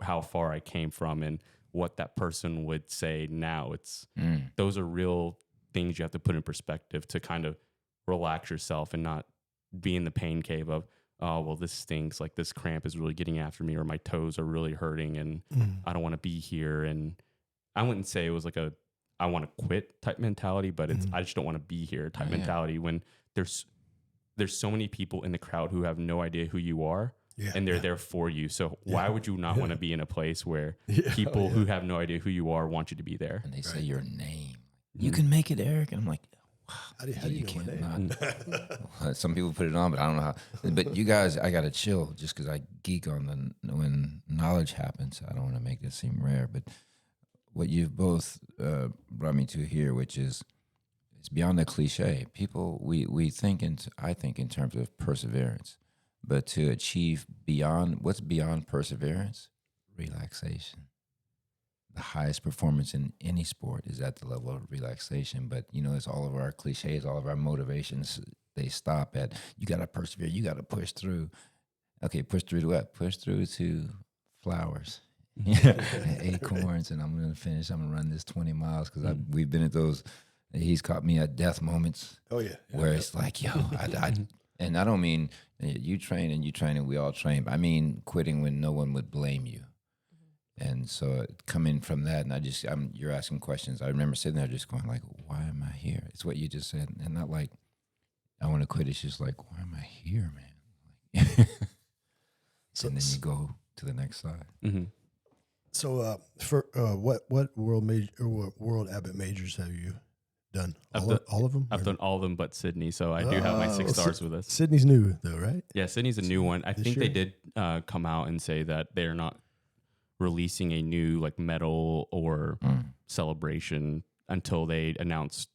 how far I came from and what that person would say now. Those are real things you have to put in perspective to kind of relax yourself and not be in the pain cave of, oh, well, this stinks. Like this cramp is really getting after me, or my toes are really hurting and I don't want to be here. And I wouldn't say it was like I want to quit type mentality, but it's, I just don't want to be here type mentality when there's so many people in the crowd who have no idea who you are. And they're there for you. So why would you not want to be in a place where people who have no idea who you are want you to be there? And they say your name. You can make it, Eric. And I'm like, wow. How do you know my name? Some people put it on, but I don't know how. But you guys, I got to chill just because I geek on when knowledge happens. I don't want to make this seem rare. But what you've both brought me to here, which is it's beyond the cliche. People, we think, I think in terms of perseverance. But to achieve what's beyond perseverance? Relaxation. the highest performance in any sport is at the level of relaxation. But it's all of our cliches, all of our motivations. They stop at you got to persevere, you got to push through. Okay, push through to what? Push through to flowers, acorns, and I'm gonna finish. I'm gonna run this 20 miles because we've been at those. He's caught me at death moments. Oh yeah, where it's like, yo, and I don't mean you train and we all train. But I mean quitting when no one would blame you. And so coming from that, and you're asking questions. I remember sitting there just going like, why am I here? It's what you just said, and not like I want to quit. It's just like, why am I here, man? So, and then you go to the next slide. Mm-hmm. So, for what world Abbott majors have you done? All of them? I've done all of them but Sydney, so I do have my 6 stars with us. Sydney's new though, right? Yeah, Sydney's a new one. I think they did come out and say that they're not releasing a new like medal or celebration until they announce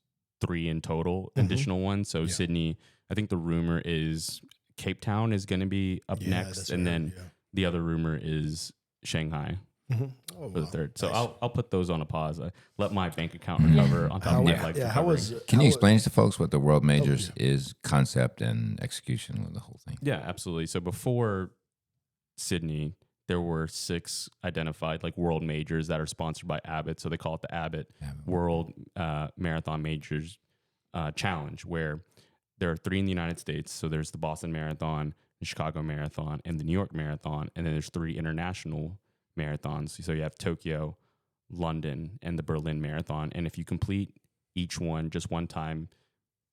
3 in total additional ones. So Sydney, I think the rumor is Cape Town is going to be up next, and then the other rumor is Shanghai for the third. So nice. I'll put those on a pause. I let my bank account recover on top of my life. Can you explain to folks what the World Majors is, concept and execution of the whole thing? Yeah, absolutely. So before Sydney, there were 6 identified like World Majors that are sponsored by Abbott. So they call it the Abbott World Marathon Majors Challenge, where there are 3 in the United States. So there's the Boston Marathon, the Chicago Marathon, and the New York Marathon. And then there's 3 international marathons. So you have Tokyo, London, and the Berlin Marathon. And if you complete each one just one time,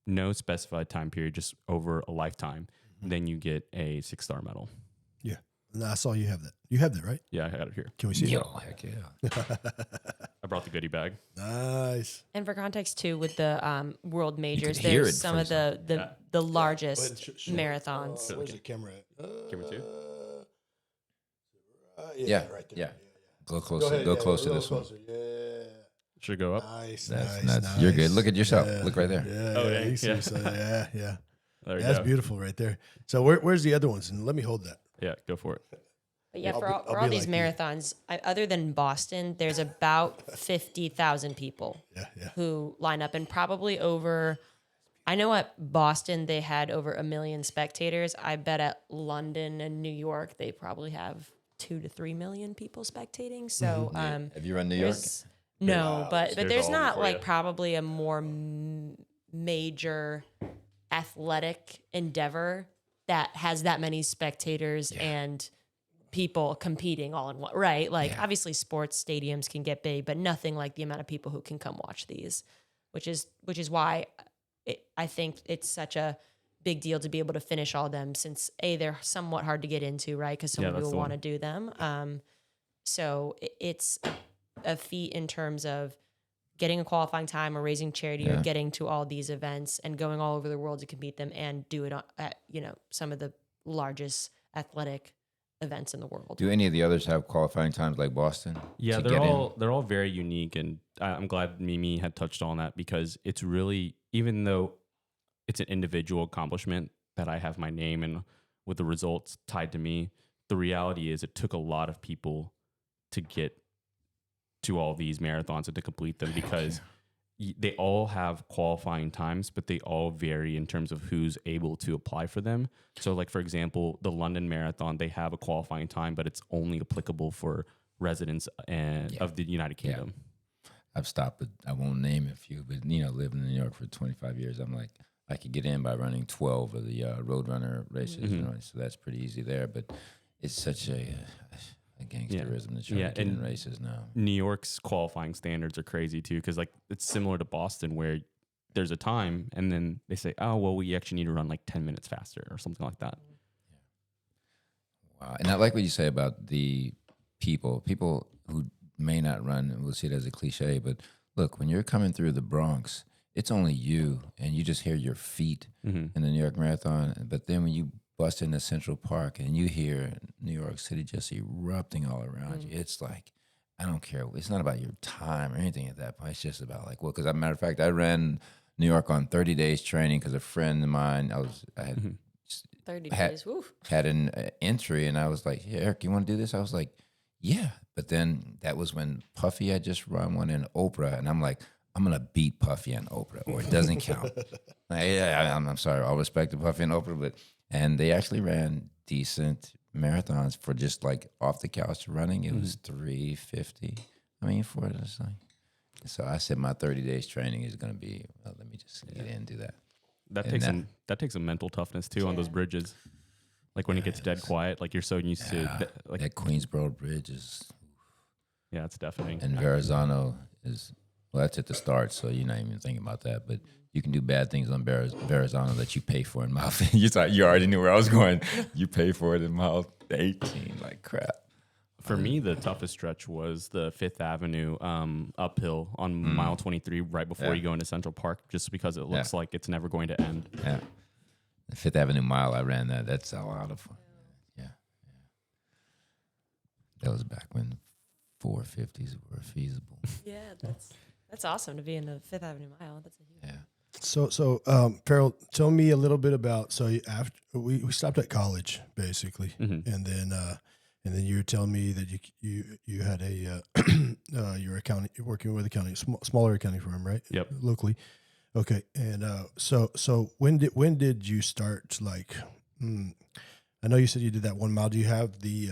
no specified time period, just over a lifetime, then you get a 6-star medal. Yeah. And I saw you have that. You have that, right? Yeah, I got it here. Can we see it? Heck yeah. I brought the goodie bag. Nice. And for context too, with the world majors, there's some of the largest marathons. Where's the camera at? Camera 2? Yeah, right there. Yeah. Go closer. Go close to this one. Yeah. Should go up. Nice. Nice. You're good. Look at yourself. Yeah. Look right there. Yeah. There That's beautiful right there. So where's the other ones? And let me hold that. Yeah, go for it. But yeah, for all these marathons, other than Boston, there's about 50,000 people who line up, and probably over. I know at Boston they had over 1 million spectators. I bet at London and New York they probably have 2 to 3 million people spectating. So, have you run New York? No, but there's not like probably a more major athletic endeavor that has that many spectators and people competing all in one, right? Like obviously sports stadiums can get big, but nothing like the amount of people who can come watch these, which is why I think it's such a big deal to be able to finish all of them, since they're somewhat hard to get into, right? Because so many people want to do them. So it's a feat in terms of getting a qualifying time or raising charity or getting to all these events and going all over the world to compete them and do it at some of the largest athletic events in the world. Do any of the others have qualifying times like Boston? Yeah, they're all very unique, and I'm glad Mimi had touched on that, because it's really, even though it's an individual accomplishment that I have my name and with the results tied to me, the reality is it took a lot of people to get to all these marathons and to complete them, because they all have qualifying times, but they all vary in terms of who's able to apply for them. So like, for example, the London Marathon, they have a qualifying time, but it's only applicable for residents of the United Kingdom. Yeah. I've stopped, but I won't name a few, but living in New York for 25 years, I'm like, I could get in by running 12 of the Roadrunner races, so that's pretty easy there. But it's such a gangsterism to try to get in races now. New York's qualifying standards are crazy too, because like it's similar to Boston, where there's a time and then they say, oh, well, we actually need to run like 10 minutes faster or something like that. Wow. And I like what you say about the people who may not run, and we'll see it as a cliche, but look, when you're coming through the Bronx, it's only you, and you just hear your feet in the New York Marathon. But then when you bust into Central Park and you hear New York City just erupting all around you, it's like, I don't care. It's not about your time or anything at that point. It's just about like, as a matter of fact, I ran New York on 30 days training because a friend of mine, I had 30 days, had an entry, and I was like, hey, Eric, you want to do this? I was like, yeah. But then that was when Puffy had just run one in Oprah, and I'm like, I'm gonna beat Puffy and Oprah, or it doesn't count. I'm sorry, all respect to Puffy and Oprah, and they actually ran decent marathons for just like off the couch running. It was 350. I mean, for this like. So I said my 30 days training is gonna be. Well, let me just get in and do that. That takes some mental toughness too on those bridges. Like when it gets dead quiet, like you're so used to like that Queensboro Bridge is. Yeah, it's definitely. And Verrazano is, well, that's at the start, so you're not even thinking about that. But you can do bad things on Verrazano that you pay for in mile. You already knew where I was going. You pay for it in mile 18, like crap. For me, the toughest stretch was the Fifth Avenue uphill on mile 23, right before you go into Central Park, just because it looks like it's never going to end. Yeah, the Fifth Avenue mile, I ran that. That's a lot of fun. Yeah. That was back when 450s were feasible. Yeah, that's awesome to be in the Fifth Avenue mile. That's a huge. Yeah. So, Farrell, tell me a little bit about. So, after we stopped at college, basically, and then you were telling me that you had a you're working with accounting, smaller accounting firm, right? Yep. Locally. Okay, and so when did you start like? I know you said you did that 1 mile. Do you have the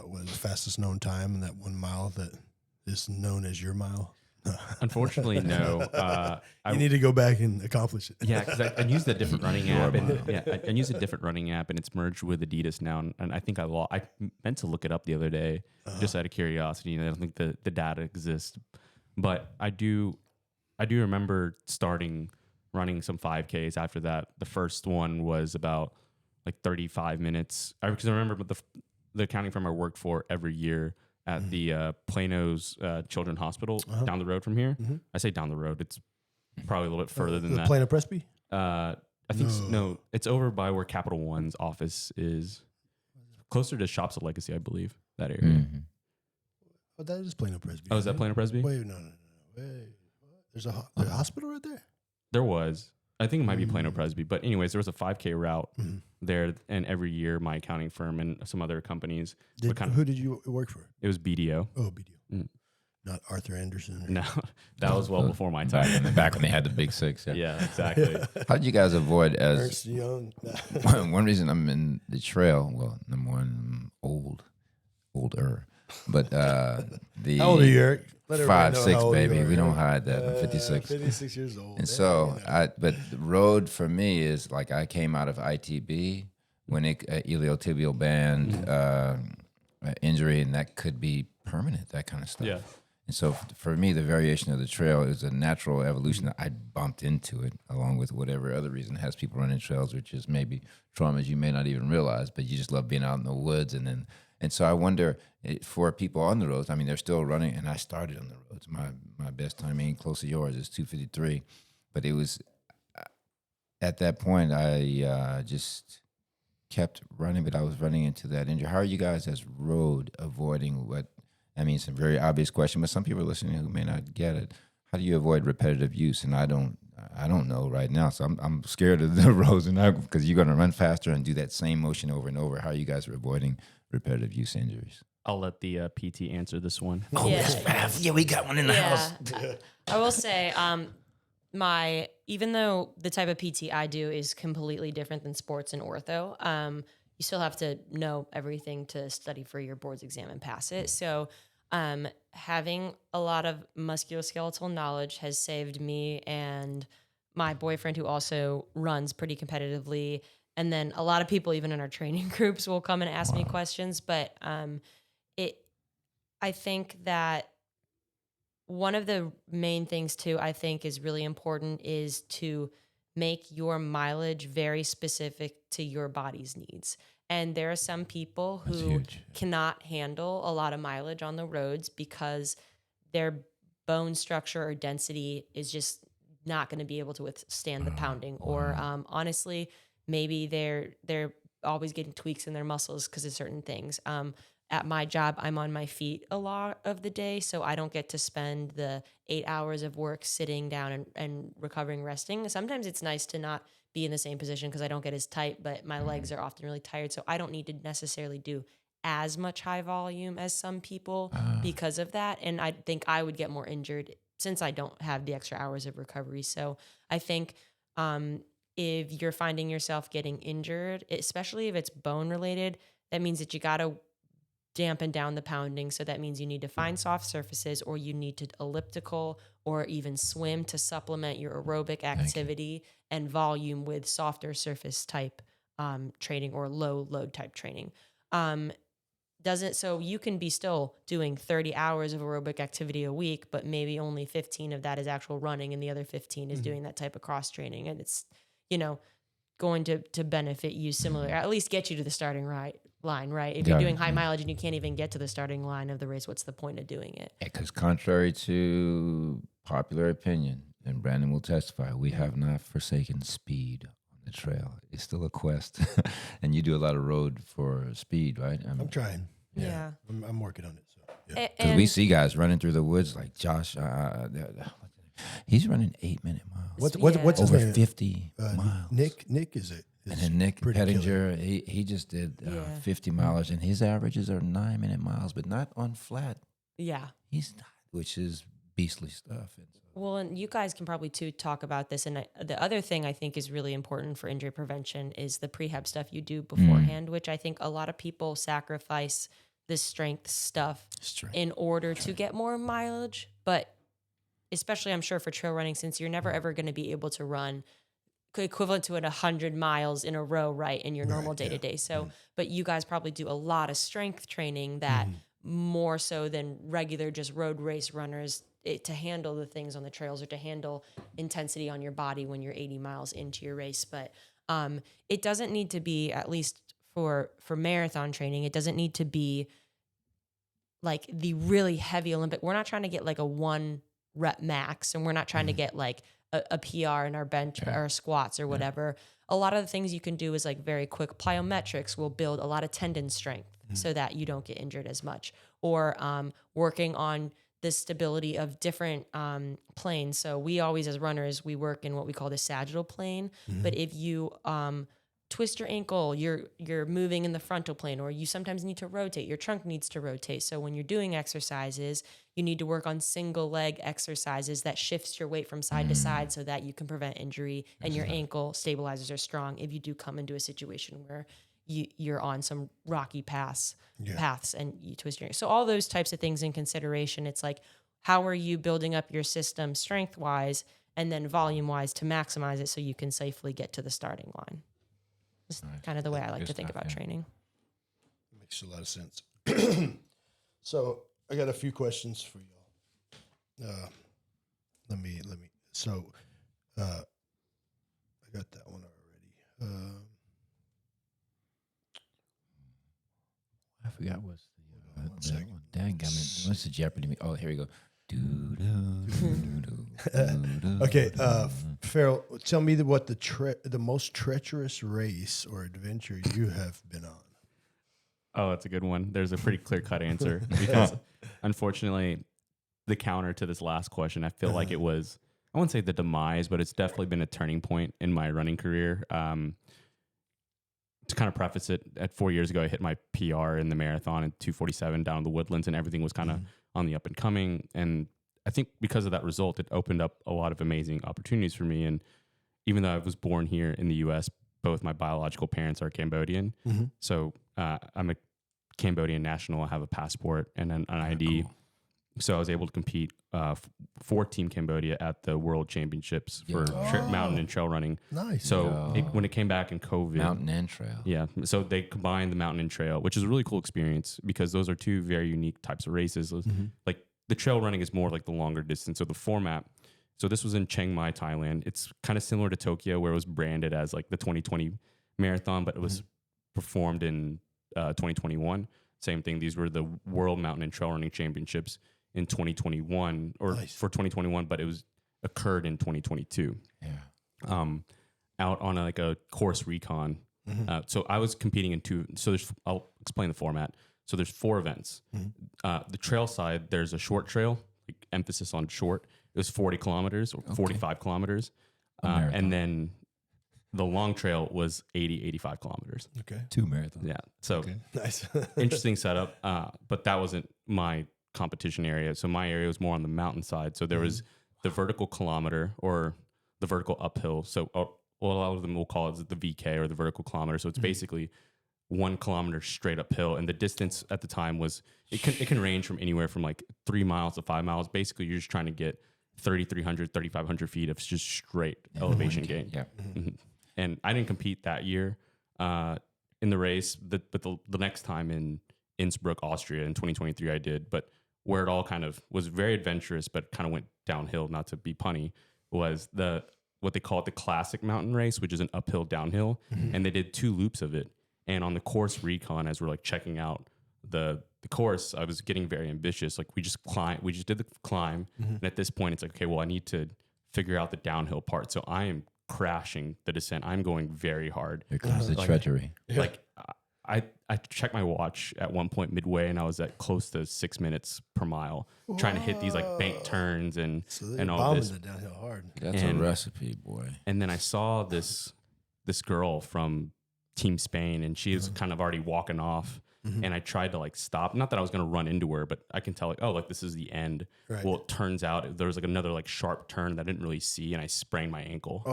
what is the fastest known time in that 1 mile that is known as your mile? Unfortunately, no. You need to go back and accomplish it. Yeah, because I used a different running app, and I use a different running app, and it's merged with Adidas now. And I think I meant to look it up the other day, just out of curiosity, and I don't think the data exists. But I do remember starting running some 5Ks after that. The first one was about like 35 minutes. Because I remember the accounting firm I worked for every year at the Plano's Children's Hospital down the road from here. I say down the road. It's probably a little bit further than that. Plano Presby? I think no. It's over by where Capital One's office is. Closer to Shops of Legacy, I believe, that area. Mm-hmm. Oh, that is Plano Presby. Oh, is that Plano Presby? Wait, no. Wait, what? There's a hospital right there? There was. I think it might be Plano Presby. But anyways, there was a 5K route there, and every year my accounting firm and some other companies Who did you work for? It was BDO. Oh, BDO. Not Arthur Anderson. No, that was well before my time. Back when they had the Big Six. Yeah, exactly. How did you guys avoid Ernst Young. one reason I'm in the trail? Well, number one, I'm older, but How old are you, Eric? Let everybody know 5'6", how old you baby. are, We don't Eric. hide that. I'm 56. 56 years old. And so, but the road for me is like I came out of ITB when iliotibial band injury, and that could be permanent, that kind of stuff. Yeah. And so for me, the variation of the trail is a natural evolution that I bumped into it, along with whatever other reason has people running trails, which is maybe traumas you may not even realize, but you just love being out in the woods. And so I wonder, for people on the roads, I mean, they're still running, and I started on the roads. My best time, ain't close to yours, is 2:53. But it was, at that point, I just kept running, but I was running into that injury. How are you guys as road avoiding what, I mean, it's a very obvious question, but some people are listening who may not get it. How do you avoid repetitive use? And I don't know right now, so I'm scared of the roads, and because you're going to run faster and do that same motion over and over. How are you guys avoiding repetitive use injuries? I'll let the PT answer this one. Oh, that's fast. Yeah, we got one in the house. I will say, even though the type of PT I do is completely different than sports and ortho, you still have to know everything to study for your board's exam and pass it. So having a lot of musculoskeletal knowledge has saved me and my boyfriend, who also runs pretty competitively. And then a lot of people, even in our training groups, will come and ask me questions. But I think that one of the main things too, I think is really important is to make your mileage very specific to your body's needs. And there are some people who cannot handle a lot of mileage on the roads because their bone structure or density is just not going to be able to withstand the pounding. Or honestly, maybe they're always getting tweaks in their muscles because of certain things. At my job, I'm on my feet a lot of the day, so I don't get to spend the 8 hours of work sitting down and recovering, resting. Sometimes it's nice to not be in the same position because I don't get as tight, but my legs are often really tired, so I don't need to necessarily do as much high volume as some people because of that. And I think I would get more injured since I don't have the extra hours of recovery. So I think if you're finding yourself getting injured, especially if it's bone related, that means that you got to dampen down the pounding. So that means you need to find soft surfaces, or you need to elliptical or even swim to supplement your aerobic activity and volume with softer surface type training or low load type training. So you can be still doing 30 hours of aerobic activity a week, but maybe only 15 of that is actual running and the other 15 is doing that type of cross training. And it's, going to benefit you similar, at least get you to the starting line, right? If you're doing high mileage and you can't even get to the starting line of the race, what's the point of doing it? Because contrary to popular opinion, and Brandon will testify, we have not forsaken speed on the trail. It's still a quest. And you do a lot of road for speed, right? I'm trying. Yeah. I'm working on it. So, yeah. Because we see guys running through the woods like Josh. He's running 8-minute miles. What's his over name? 50 miles. Nick is it? And then Nick Pettinger, he just did 50 miles, and his averages are 9-minute miles, but not on flat. Yeah. He's not, which is beastly stuff. And so, Well, and you guys can probably too talk about this. And the other thing I think is really important for injury prevention is the prehab stuff you do beforehand, which I think a lot of people sacrifice the strength stuff in order to get more mileage. But especially, I'm sure for trail running, since you're never ever going to be able to run equivalent to 100 miles in a row, right, in your normal day to day. So, but you guys probably do a lot of strength training that more so than regular just road race runners to handle the things on the trails or to handle intensity on your body when you're 80 miles into your race. But it doesn't need to be, at least for marathon training, it doesn't need to be like the really heavy Olympic. We're not trying to get like a 1 rep max, and we're not trying to get like a PR in our bench or our squats or whatever. A lot of the things you can do is like very quick plyometrics will build a lot of tendon strength so that you don't get injured as much, or working on the stability of different planes. So we always, as runners, we work in what we call the sagittal plane. But if you twist your ankle, you're moving in the frontal plane, or you sometimes need to rotate. Your trunk needs to rotate. So when you're doing exercises, you need to work on single leg exercises that shifts your weight from side to side so that you can prevent injury and your ankle stabilizers are strong if you do come into a situation where you're on some rocky paths and you twist your ankle. So all those types of things in consideration. It's like, how are you building up your system strength wise and then volume wise to maximize it so you can safely get to the starting line? It's kind of the way I like to think about training. Makes a lot of sense. So I got a few questions for y'all. Let me. So I got that one already. I forgot what's the what's the Jeopardy? Oh, here we go. Okay, Farrell, tell me what the most treacherous race or adventure you have been on. Oh, that's a good one. There's a pretty clear-cut answer because, unfortunately, the counter to this last question, I feel like it was, I wouldn't say the demise, but it's definitely been a turning point in my running career. To kind of preface it, at 4 years ago, I hit my PR in the marathon at 2:47 down in the Woodlands, and everything was kind of on the up and coming. And I think because of that result, it opened up a lot of amazing opportunities for me. And even though I was born here in the U.S., both my biological parents are Cambodian. So I'm a Cambodian national. I have a passport and an ID. Cool. So I was able to compete for Team Cambodia at the World Championships for mountain and trail running. Nice. So when it came back in COVID. Mountain and trail. Yeah. So they combined the mountain and trail, which is a really cool experience because those are two very unique types of races. Like the trail running is more like the longer distance. So the format. So this was in Chiang Mai, Thailand. It's kind of similar to Tokyo, where it was branded as like the 2020 marathon, but it was performed in 2021. Same thing. These were the World Mountain and Trail Running Championships in 2021 or for 2021, but it was occurred in 2022. Yeah. Out on a course recon. So I was competing in two. So I'll explain the format. So there's 4 events. The trail side, there's a short trail, like emphasis on short. It was 40 kilometers or 45 kilometers. And then the long trail was 80, 85 kilometers. Okay. 2 marathons. Yeah. So Okay. Nice. interesting setup. But that wasn't my competition area. So my area was more on the mountainside. So there was the vertical kilometer or the vertical uphill. So well, a lot of them will call it the VK or the vertical kilometer. So it's basically 1 kilometer straight uphill. And the distance at the time was, it can range from anywhere from like 3 miles to 5 miles. Basically, you're just trying to get 3,300, 3,500 feet of just straight elevation gain. Yeah. Mm-hmm. And I didn't compete that year in the race, but the next time in Innsbruck, Austria in 2023, I did. But where it all kind of was very adventurous, but kind of went downhill, not to be punny, was what they call it the classic mountain race, which is an uphill downhill. And they did 2 loops of it. And on the course recon, as we're like checking out the course, I was getting very ambitious. Like we just did the climb. And at this point it's like, okay, well, I need to figure out the downhill part. So I am crashing the descent. I'm going very hard. Here comes the treachery. Like I checked my watch at one point midway, and I was at close to 6 minutes per mile, trying to hit these like bank turns and all this. It downhill hard. That's a recipe, boy. And then I saw this girl from Team Spain, and she was kind of already walking off. And I tried to like stop. Not that I was going to run into her, but I can tell like, oh, like this is the end. Right. Well, it turns out there was like another like sharp turn that I didn't really see, and I sprained my ankle.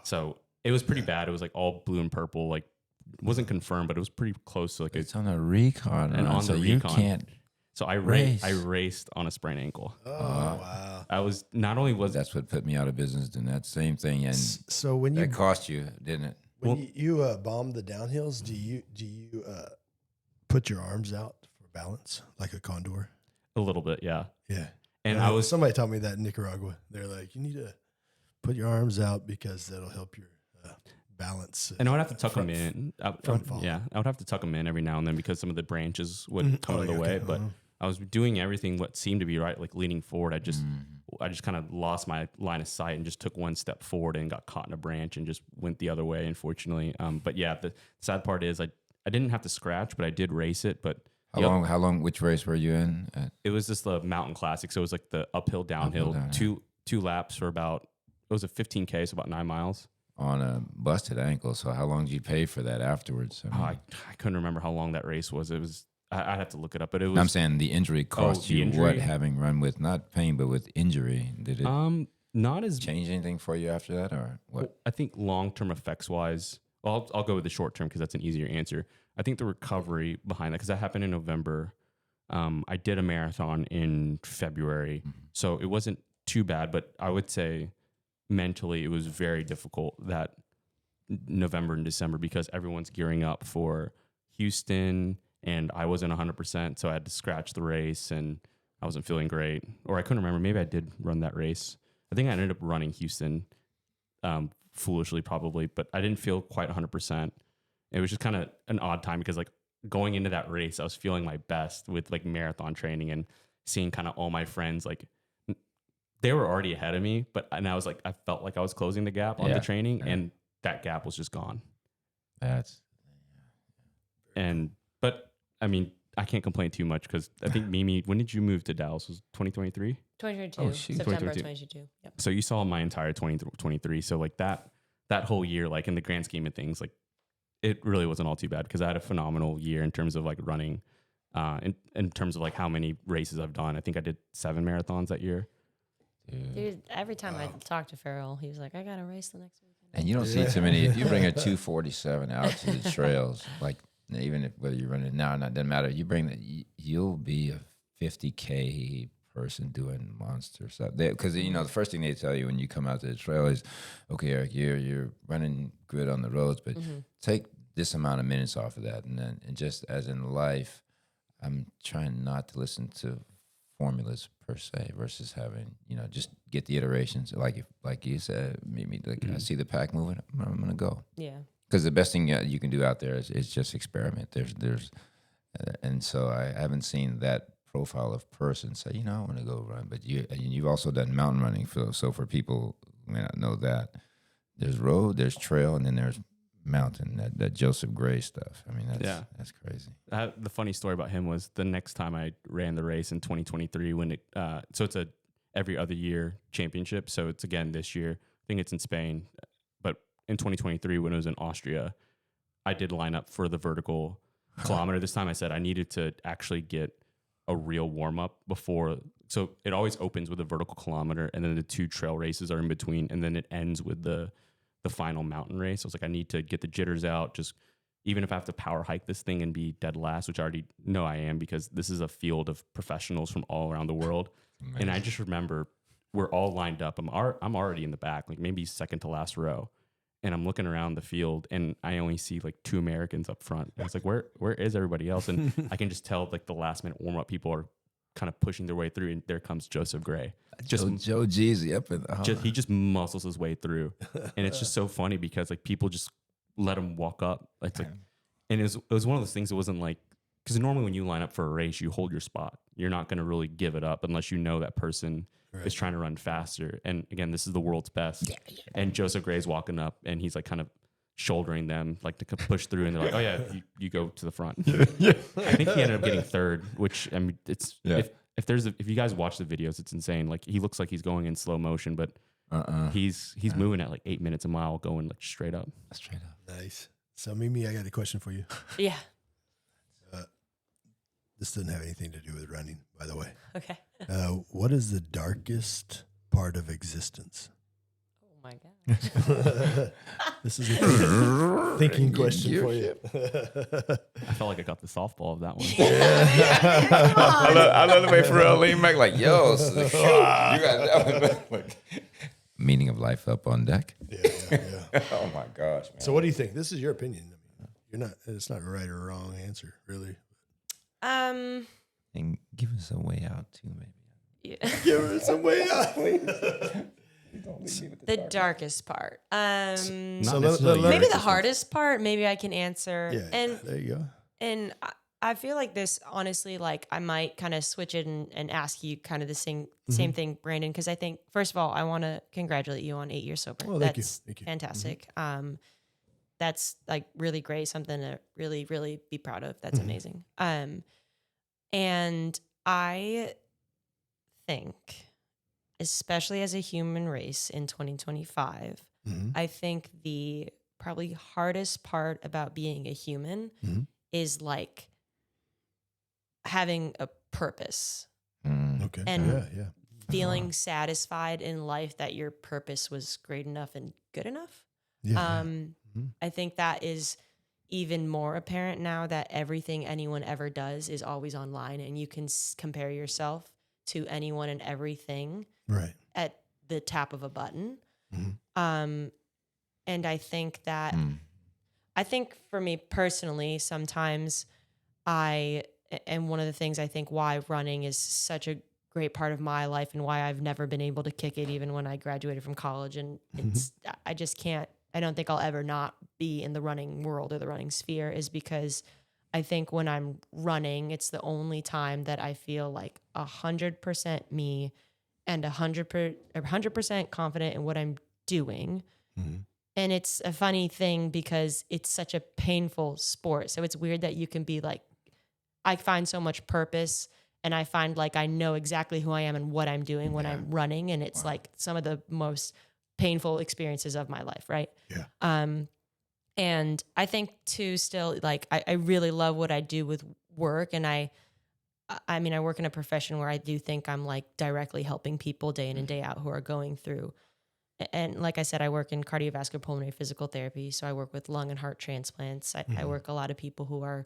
So it was pretty bad. It was like all blue and purple. Like wasn't confirmed, but it was pretty close to like It's on a recon, and on so the you recon. can't. So I race. raced on a sprained ankle. Oh, wow. I was not only was That's what put me out of business. Doing that same thing, and So when you that cost you, didn't it? when you bomb the downhills, do you put your arms out for balance like a condor? a little bit, yeah. Yeah. And I was somebody taught me that in Nicaragua. They're like, you need to put your arms out because that'll help your balance. and I would have to tuck them in. front fall. Yeah, I would have to tuck them in every now and then because some of the branches would come in the way. okay. But I was doing everything what seemed to be right, like leaning forward. I just kind of lost my line of sight and just took one step forward and got caught in a branch and just went the other way, unfortunately. But yeah, the sad part is I didn't have to scratch, but I did race it. But How long? Which race were you in? it was just the mountain classic, so it was like the uphill downhill, two laps for about, it was a 15K, so about 9 miles. On a busted ankle. So how long did you pay for that afterwards? I mean, I couldn't remember how long that race was. It was, I'd have to look it up, but it was. I'm saying the injury cost the you injury? what? Having run with not pain, but with injury. Did it not as change anything for you after that, or what? I think long-term effects wise, well, I'll go with the short-term because that's an easier answer. I think the recovery behind that, because that happened in November. I did a marathon in February, so it wasn't too bad, but I would say mentally it was very difficult that November and December because everyone's gearing up for Houston and I wasn't 100%, so I had to scratch the race and I wasn't feeling great. Or I couldn't remember. Maybe I did run that race. I think I ended up running Houston foolishly probably, but I didn't feel quite 100%. It was just kind of an odd time because like going into that race, I was feeling my best with like marathon training and seeing kind of all my friends, like they were already ahead of me, and I was like, I felt like I was closing the gap on the training and that gap was just gone. But I mean, I can't complain too much because I think Mimi, when did you move to Dallas? Was 2023? 2022. Oh, shoot. September 2022. 2022. Yep. So you saw my entire 2023. So like that whole year, like in the grand scheme of things, like it really wasn't all too bad because I had a phenomenal year in terms of like running, in terms of like how many races I've done. I think I did 7 marathons that year. Dude, every time I talked to Farrell, he was like, I got to race the next weekend. And you don't see too many. If you bring a 247 out to the trails, like even if whether you run it now or not, doesn't matter. You bring that, you'll be a 50K person doing monster stuff. Because the first thing they tell you when you come out to the trail is, okay, Eric, you're running good on the roads, but take this amount of minutes off of that, and just as in life, I'm trying not to listen to formulas per se versus having just get the iterations like you said, maybe like I see the pack moving, I'm gonna go. Yeah, because the best thing you can do out there is just experiment. There's and so I haven't seen that profile of person say I want to go run, but you've also done mountain running, so for people who may not know that there's road, there's trail, and then there's mountain, that Joseph Gray stuff. I mean, that's crazy. The funny story about him was the next time I ran the race in 2023 when it so it's a every other year championship, so it's again this year. I think it's in Spain, but in 2023 when it was in Austria, I did line up for the vertical kilometer. This time I said I needed to actually get a real warm up before. So it always opens with a vertical kilometer, and then the 2 trail races are in between, and then it ends with the final mountain race. I was like, I need to get the jitters out. Just even if I have to power hike this thing and be dead last, which I already know I am because this is a field of professionals from all around the world. And I just remember we're all lined up. I'm already in the back, like maybe second to last row. And I'm looking around the field and I only see like 2 Americans up front. And it's like, where is everybody else? And I can just tell like the last minute warm up people are kind of pushing their way through. And there comes Joseph Gray. Joe Jeezy up in the he just muscles his way through. And it's just so funny because like people just let him walk up. It's like, and it was one of those things that wasn't like, because normally when you line up for a race, you hold your spot. You're not going to really give it up unless you know that person is trying to run faster. And again, this is the world's best. And Joseph Gray's walking up and he's like kind of shouldering them like to push through. And they're like, oh yeah, you go to the front. I think he ended up getting third, which I mean, it's, if you guys watch the videos, it's insane. Like he looks like he's going in slow motion, but he's moving at like 8 minutes a mile going like straight up. Nice. So Mimi, I got a question for you. Yeah. This doesn't have anything to do with running, by the way. Okay. What is the darkest part of existence? Oh my God. This is a thinking question for you. I felt like I got the softball of that one. I love the way Farrell leaned back like, yo, you got that one. Like, meaning of life up on deck. Yeah. Oh my gosh, man. So what do you think? This is your opinion. I mean, it's not a right or wrong answer, really. And give us a way out too, maybe. Yeah. Give us a way out. The darkest part. So maybe the hardest part. Maybe I can answer. Yeah, and there you go. And I feel like this, honestly, like I might kind of switch it and ask you kind of the same thing, Brandon, because I think, first of all, I want to congratulate you on 8 years sober. Well, That's thank you. fantastic. That's like really great, something to really, really be proud of. That's amazing. And I think, especially as a human race in 2025, I think the probably hardest part about being a human is like having a purpose. Okay. And feeling satisfied in life that your purpose was great enough and good enough. I think that is even more apparent now that everything anyone ever does is always online, and you can compare yourself to anyone and everything at the tap of a button. And I think that, I think for me personally, sometimes and one of the things I think why running is such a great part of my life and why I've never been able to kick it even when I graduated from college, and I just can't, I don't think I'll ever not be in the running world or the running sphere, is because I think when I'm running, it's the only time that I feel like 100% me and 100% confident in what I'm doing. And it's a funny thing because it's such a painful sport. So it's weird that you can be like, I find so much purpose and I find like I know exactly who I am and what I'm doing when I'm running. And it's like some of the most painful experiences of my life, right? And I think too, still, like I really love what I do with work, and I mean, I work in a profession where I do think I'm like directly helping people day in and day out who are going through. And like I said, I work in cardiovascular pulmonary physical therapy, so I work with lung and heart transplants. I work a lot of people who are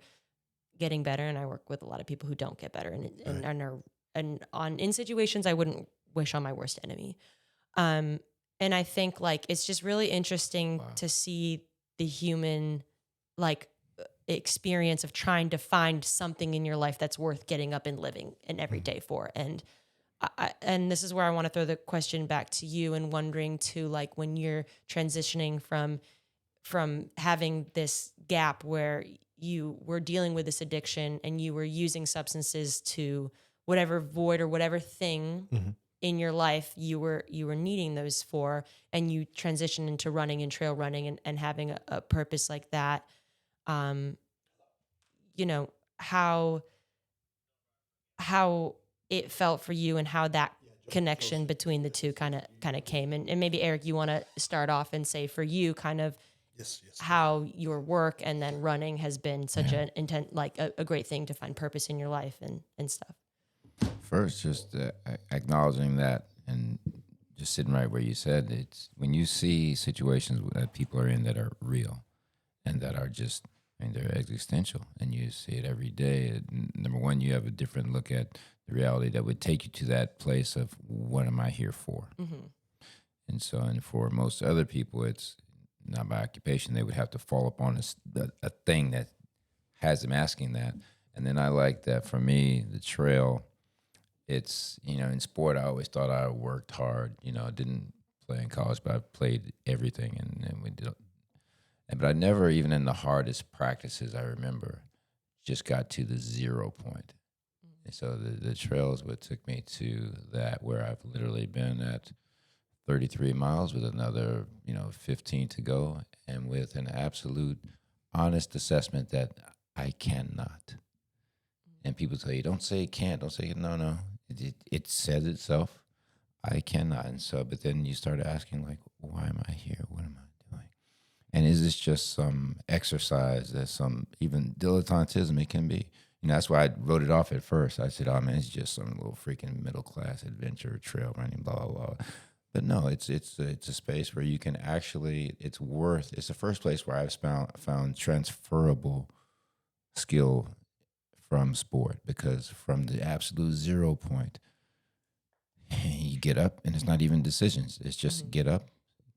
getting better, and I work with a lot of people who don't get better, and in situations I wouldn't wish on my worst enemy. And I think like it's just really interesting to see the human like experience of trying to find something in your life that's worth getting up and living an everyday for. And this is where I want to throw the question back to you and wondering too, like when you're transitioning from having this gap where you were dealing with this addiction and you were using substances to whatever void or whatever thing in your life you were needing those for, and you transition into running and trail running and having a purpose like that. You know, how it felt for you and how that connection between the two kind of came. And maybe Eric, you want to start off and say for you kind of how your work and then running has been such an intent, like a great thing to find purpose in your life and stuff. First, just acknowledging that and just sitting right where you said, it's when you see situations that people are in that are real and that are just, I mean, they're existential, and you see it every day. Number one, you have a different look at the reality that would take you to that place of what am I here for? Mm-hmm. And so, and for most other people, it's not by occupation. They would have to fall upon a thing that has them asking that. And then I like that for me, the trail, it's, in sport, I always thought I worked hard. I didn't play in college, but I played everything. And we did. But I never, even in the hardest practices, I remember, just got to the 0 point. And so the trail is what took me to that, where I've literally been at 33 miles with another, 15 to go, and with an absolute honest assessment that I cannot. And people tell you, don't say it can't, don't say it. No. It says itself. I cannot. And so, but then you start asking, like, why am I here? What am I doing? And is this just some exercise, that's some even dilettantism it can be? That's why I wrote it off at first. I said, oh man, it's just some little freaking middle class adventure trail running, blah, blah, blah. But no, it's a space where you can actually, it's the first place where I've found transferable skill from sport, because from the absolute 0 point, you get up and it's not even decisions. It's just get up,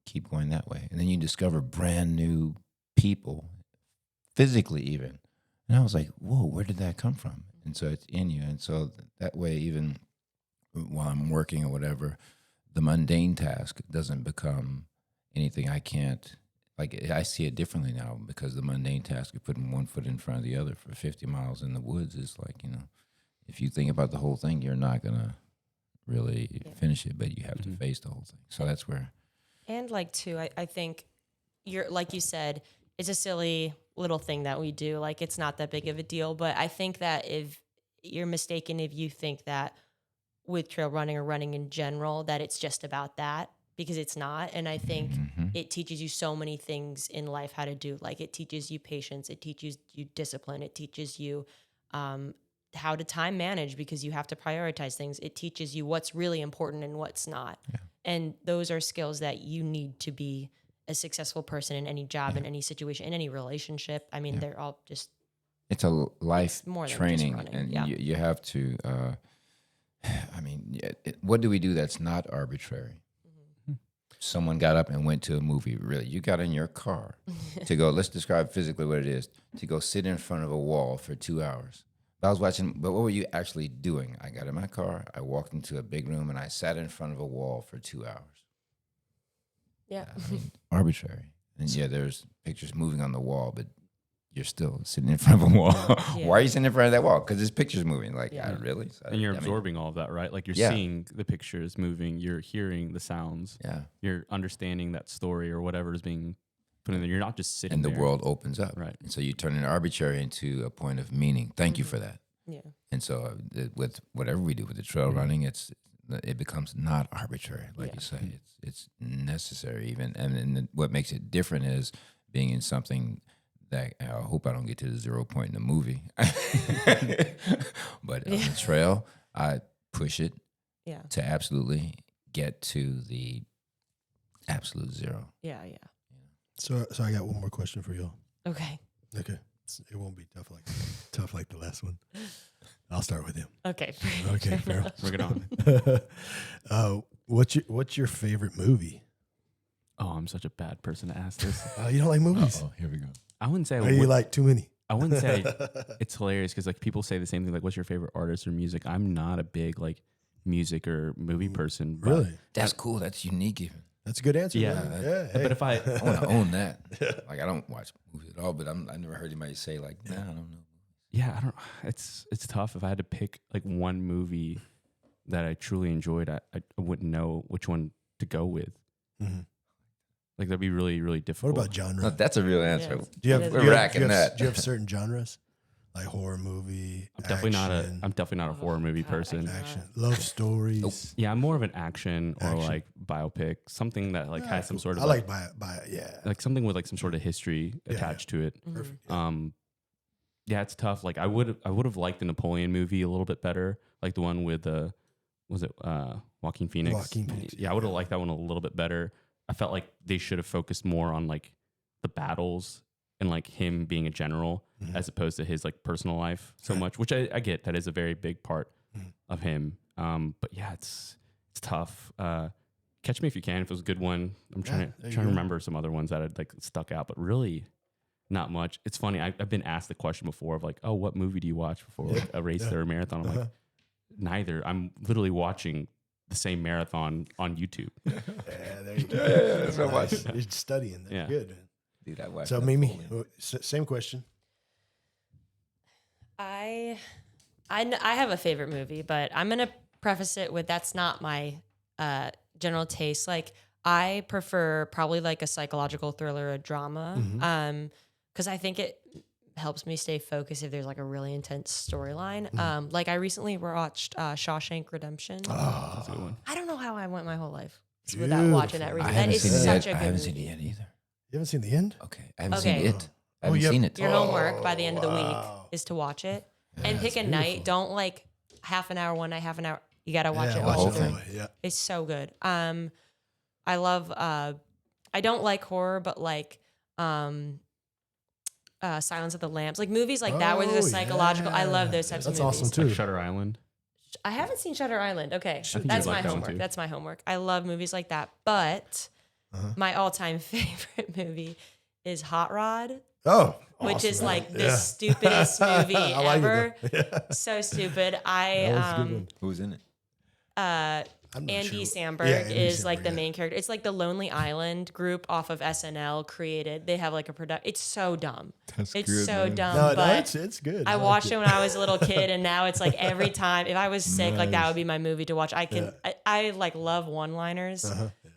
keep going that way. And then you discover brand new people, physically even. And I was like, whoa, where did that come from? And so it's in you. And so that way, even while I'm working or whatever, the mundane task doesn't become anything I can't, like, I see it differently now, because the mundane task of putting one foot in front of the other for 50 miles in the woods is like, if you think about the whole thing, you're not going to really finish it, but you have to face the whole thing. So that's where. And like, too, I think you're, like you said, it's a silly little thing that we do. Like, it's not that big of a deal, but I think that if you're mistaken, if you think that with trail running or running in general, that it's just about that, because it's not. And I think it teaches you so many things in life how to do. Like, it teaches you patience, it teaches you discipline, it teaches you how to time manage, because you have to prioritize things. It teaches you what's really important and what's not. Yeah. And those are skills that you need to be a successful person in any job, in any situation, in any relationship. I mean, they're all just. It's a life more training, and you have to. What do we do that's not arbitrary? Someone got up and went to a movie. Really, you got in your car to go. Let's describe physically what it is to go sit in front of a wall for 2 hours. I was watching, but what were you actually doing? I got in my car, I walked into a big room, and I sat in front of a wall for 2 hours. Yeah. Arbitrary. And there's pictures moving on the wall, but you're still sitting in front of a wall. Why are you sitting in front of that wall? Because there's pictures moving. Like, really? So, and you're absorbing all of that, right? Like, you're seeing the pictures moving, you're hearing the sounds. Yeah. You're understanding that story or whatever is being put in there. You're not just sitting there. And the world opens up. Right. And so you turn an arbitrary into a point of meaning. Thank you for that. Yeah. And so with whatever we do with the trail running, it becomes not arbitrary, like you say. It's necessary even. And what makes it different is being in something that I hope I don't get to the 0 point in the movie. But on the trail, I push it to absolutely get to the absolute zero. Yeah. So I got one more question for you. Okay. It won't be tough like the last one. I'll start with him. Okay. Okay, Farrell. Bring it on. What's your favorite movie? Oh, I'm such a bad person to ask this. You don't like movies? Oh, here we go. I wouldn't say. You like too many? I wouldn't say. It's hilarious because like people say the same thing. Like, what's your favorite artist or music? I'm not a big like music or movie person. Really? That's cool. That's unique even. That's a good answer. Yeah. Hey. But if I want to own that. Like, I don't watch movies at all, but I never heard anybody say like, I don't know. Yeah, I don't. It's tough. If I had to pick like one movie that I truly enjoyed, I wouldn't know which one to go with. Mm-hmm. Like, that'd be really, really difficult. What about genre? No, that's a real answer. Yeah. Do you have certain genres? like horror movie. I'm definitely not a horror movie God, person. Action, love stories. Nope. Yeah, I'm more of an action or Action. like biopic, something that like has some sort of I like yeah. like something with like some sort of history attached to it. Perfect. Yeah, it's tough. Like I would have liked the Napoleon movie a little bit better, like the one with Joaquin Phoenix. Joaquin Phoenix, Yeah, I would have liked that one a little bit better. I felt like they should have focused more on like the battles and like him being a general as opposed to his like personal life so much, which I get. That is a very big part of him. But yeah, it's tough. Catch Me If You Can, if it was a good one. I'm trying to remember some other ones that had like stuck out, but really not much. It's funny. I've been asked the question before of like, oh, what movie do you watch before like, a race or a marathon? I'm like, neither. I'm literally watching the same marathon on YouTube. Yeah, there you go. That's what I watch. You're studying. That's Yeah. good, man. Dude, I watched So Napoleon. Mimi, same question. I have a favorite movie, but I'm gonna preface it with that's not my general taste. Like I prefer probably like a psychological thriller, a drama, because I think it helps me stay focused if there's like a really intense storyline. Like I recently watched Shawshank Redemption. That's a good one. I don't know how I went my whole life without watching that. Beautiful. That is such a good I haven't seen movie. the end either. You haven't seen the end? Okay, I haven't Okay. seen it. I haven't yeah. seen it. Your homework by the end of the wow. week is to watch it and pick a night. Don't like half an hour one night, half an hour. You gotta watch Yeah, it. watch all the through. whole thing. Yeah. It's so good. I love. I don't like horror, but like Silence of the Lambs, like movies like that where there's a psychological. I love those types That's of movies. awesome too. Like Shutter Island. I haven't seen Shutter Island. Okay, think that's you'd my like that one homework. too. That's my homework. I love movies like that, but my all-time favorite movie is Hot Rod. Oh, Which awesome, is man. like the Yeah. stupidest movie I like it, ever. though. Yeah. So stupid. That was a good one. Who's in it? I'm not Andy sure. Samberg Yeah, Andy is like Samberg, the yeah. main character. It's like the Lonely Island group off of SNL created. They have like a product. It's so dumb. That's It's good, so man. dumb. No, but it's good. I like watched it when I was a little kid, and now it's like every time if I was sick, like that Nice. would be my movie to watch. I can. Yeah. I like love one-liners.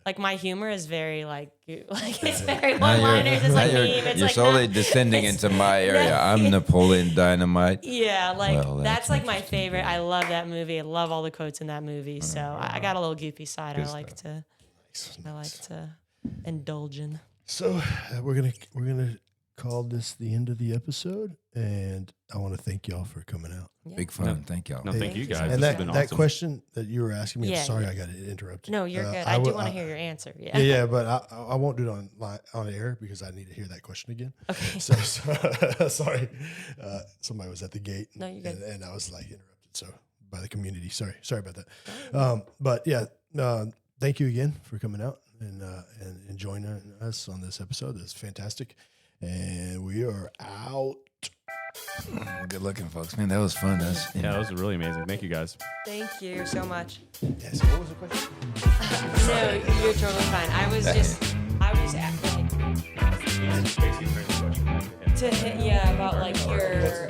Like my humor is very like it's very Now one-liners. It's like now meme. It's you're like slowly not- descending it's- into my area. I'm Napoleon Dynamite. Yeah, like Well, that's that's like my interesting, favorite. bro. I love that movie. I love all the quotes in that movie. So I got a little goofy side. I Good like to indulge in. So we're gonna call this the end of the episode, and I want to thank y'all for coming out. Big fun. Thank y'all. No, thank you guys. And This has been that awesome. question that you were asking me, I'm Yeah, sorry yeah. I got interrupted. No, you're good. I do will- want to hear your answer. Yeah. Yeah, but I won't do it on air because I need to hear that question again. Okay. So sorry, somebody was at the gate. No, you're good. And I was like interrupted. So by the community, sorry about that. But yeah, thank you again for coming out and joining us on this episode. It's fantastic, and we are out. Good looking, folks. Man, that was fun. Yeah, that was really amazing. Thank you guys. Thank you so much. Yeah, so what was the question? No, you're totally fine. I was just acting about like your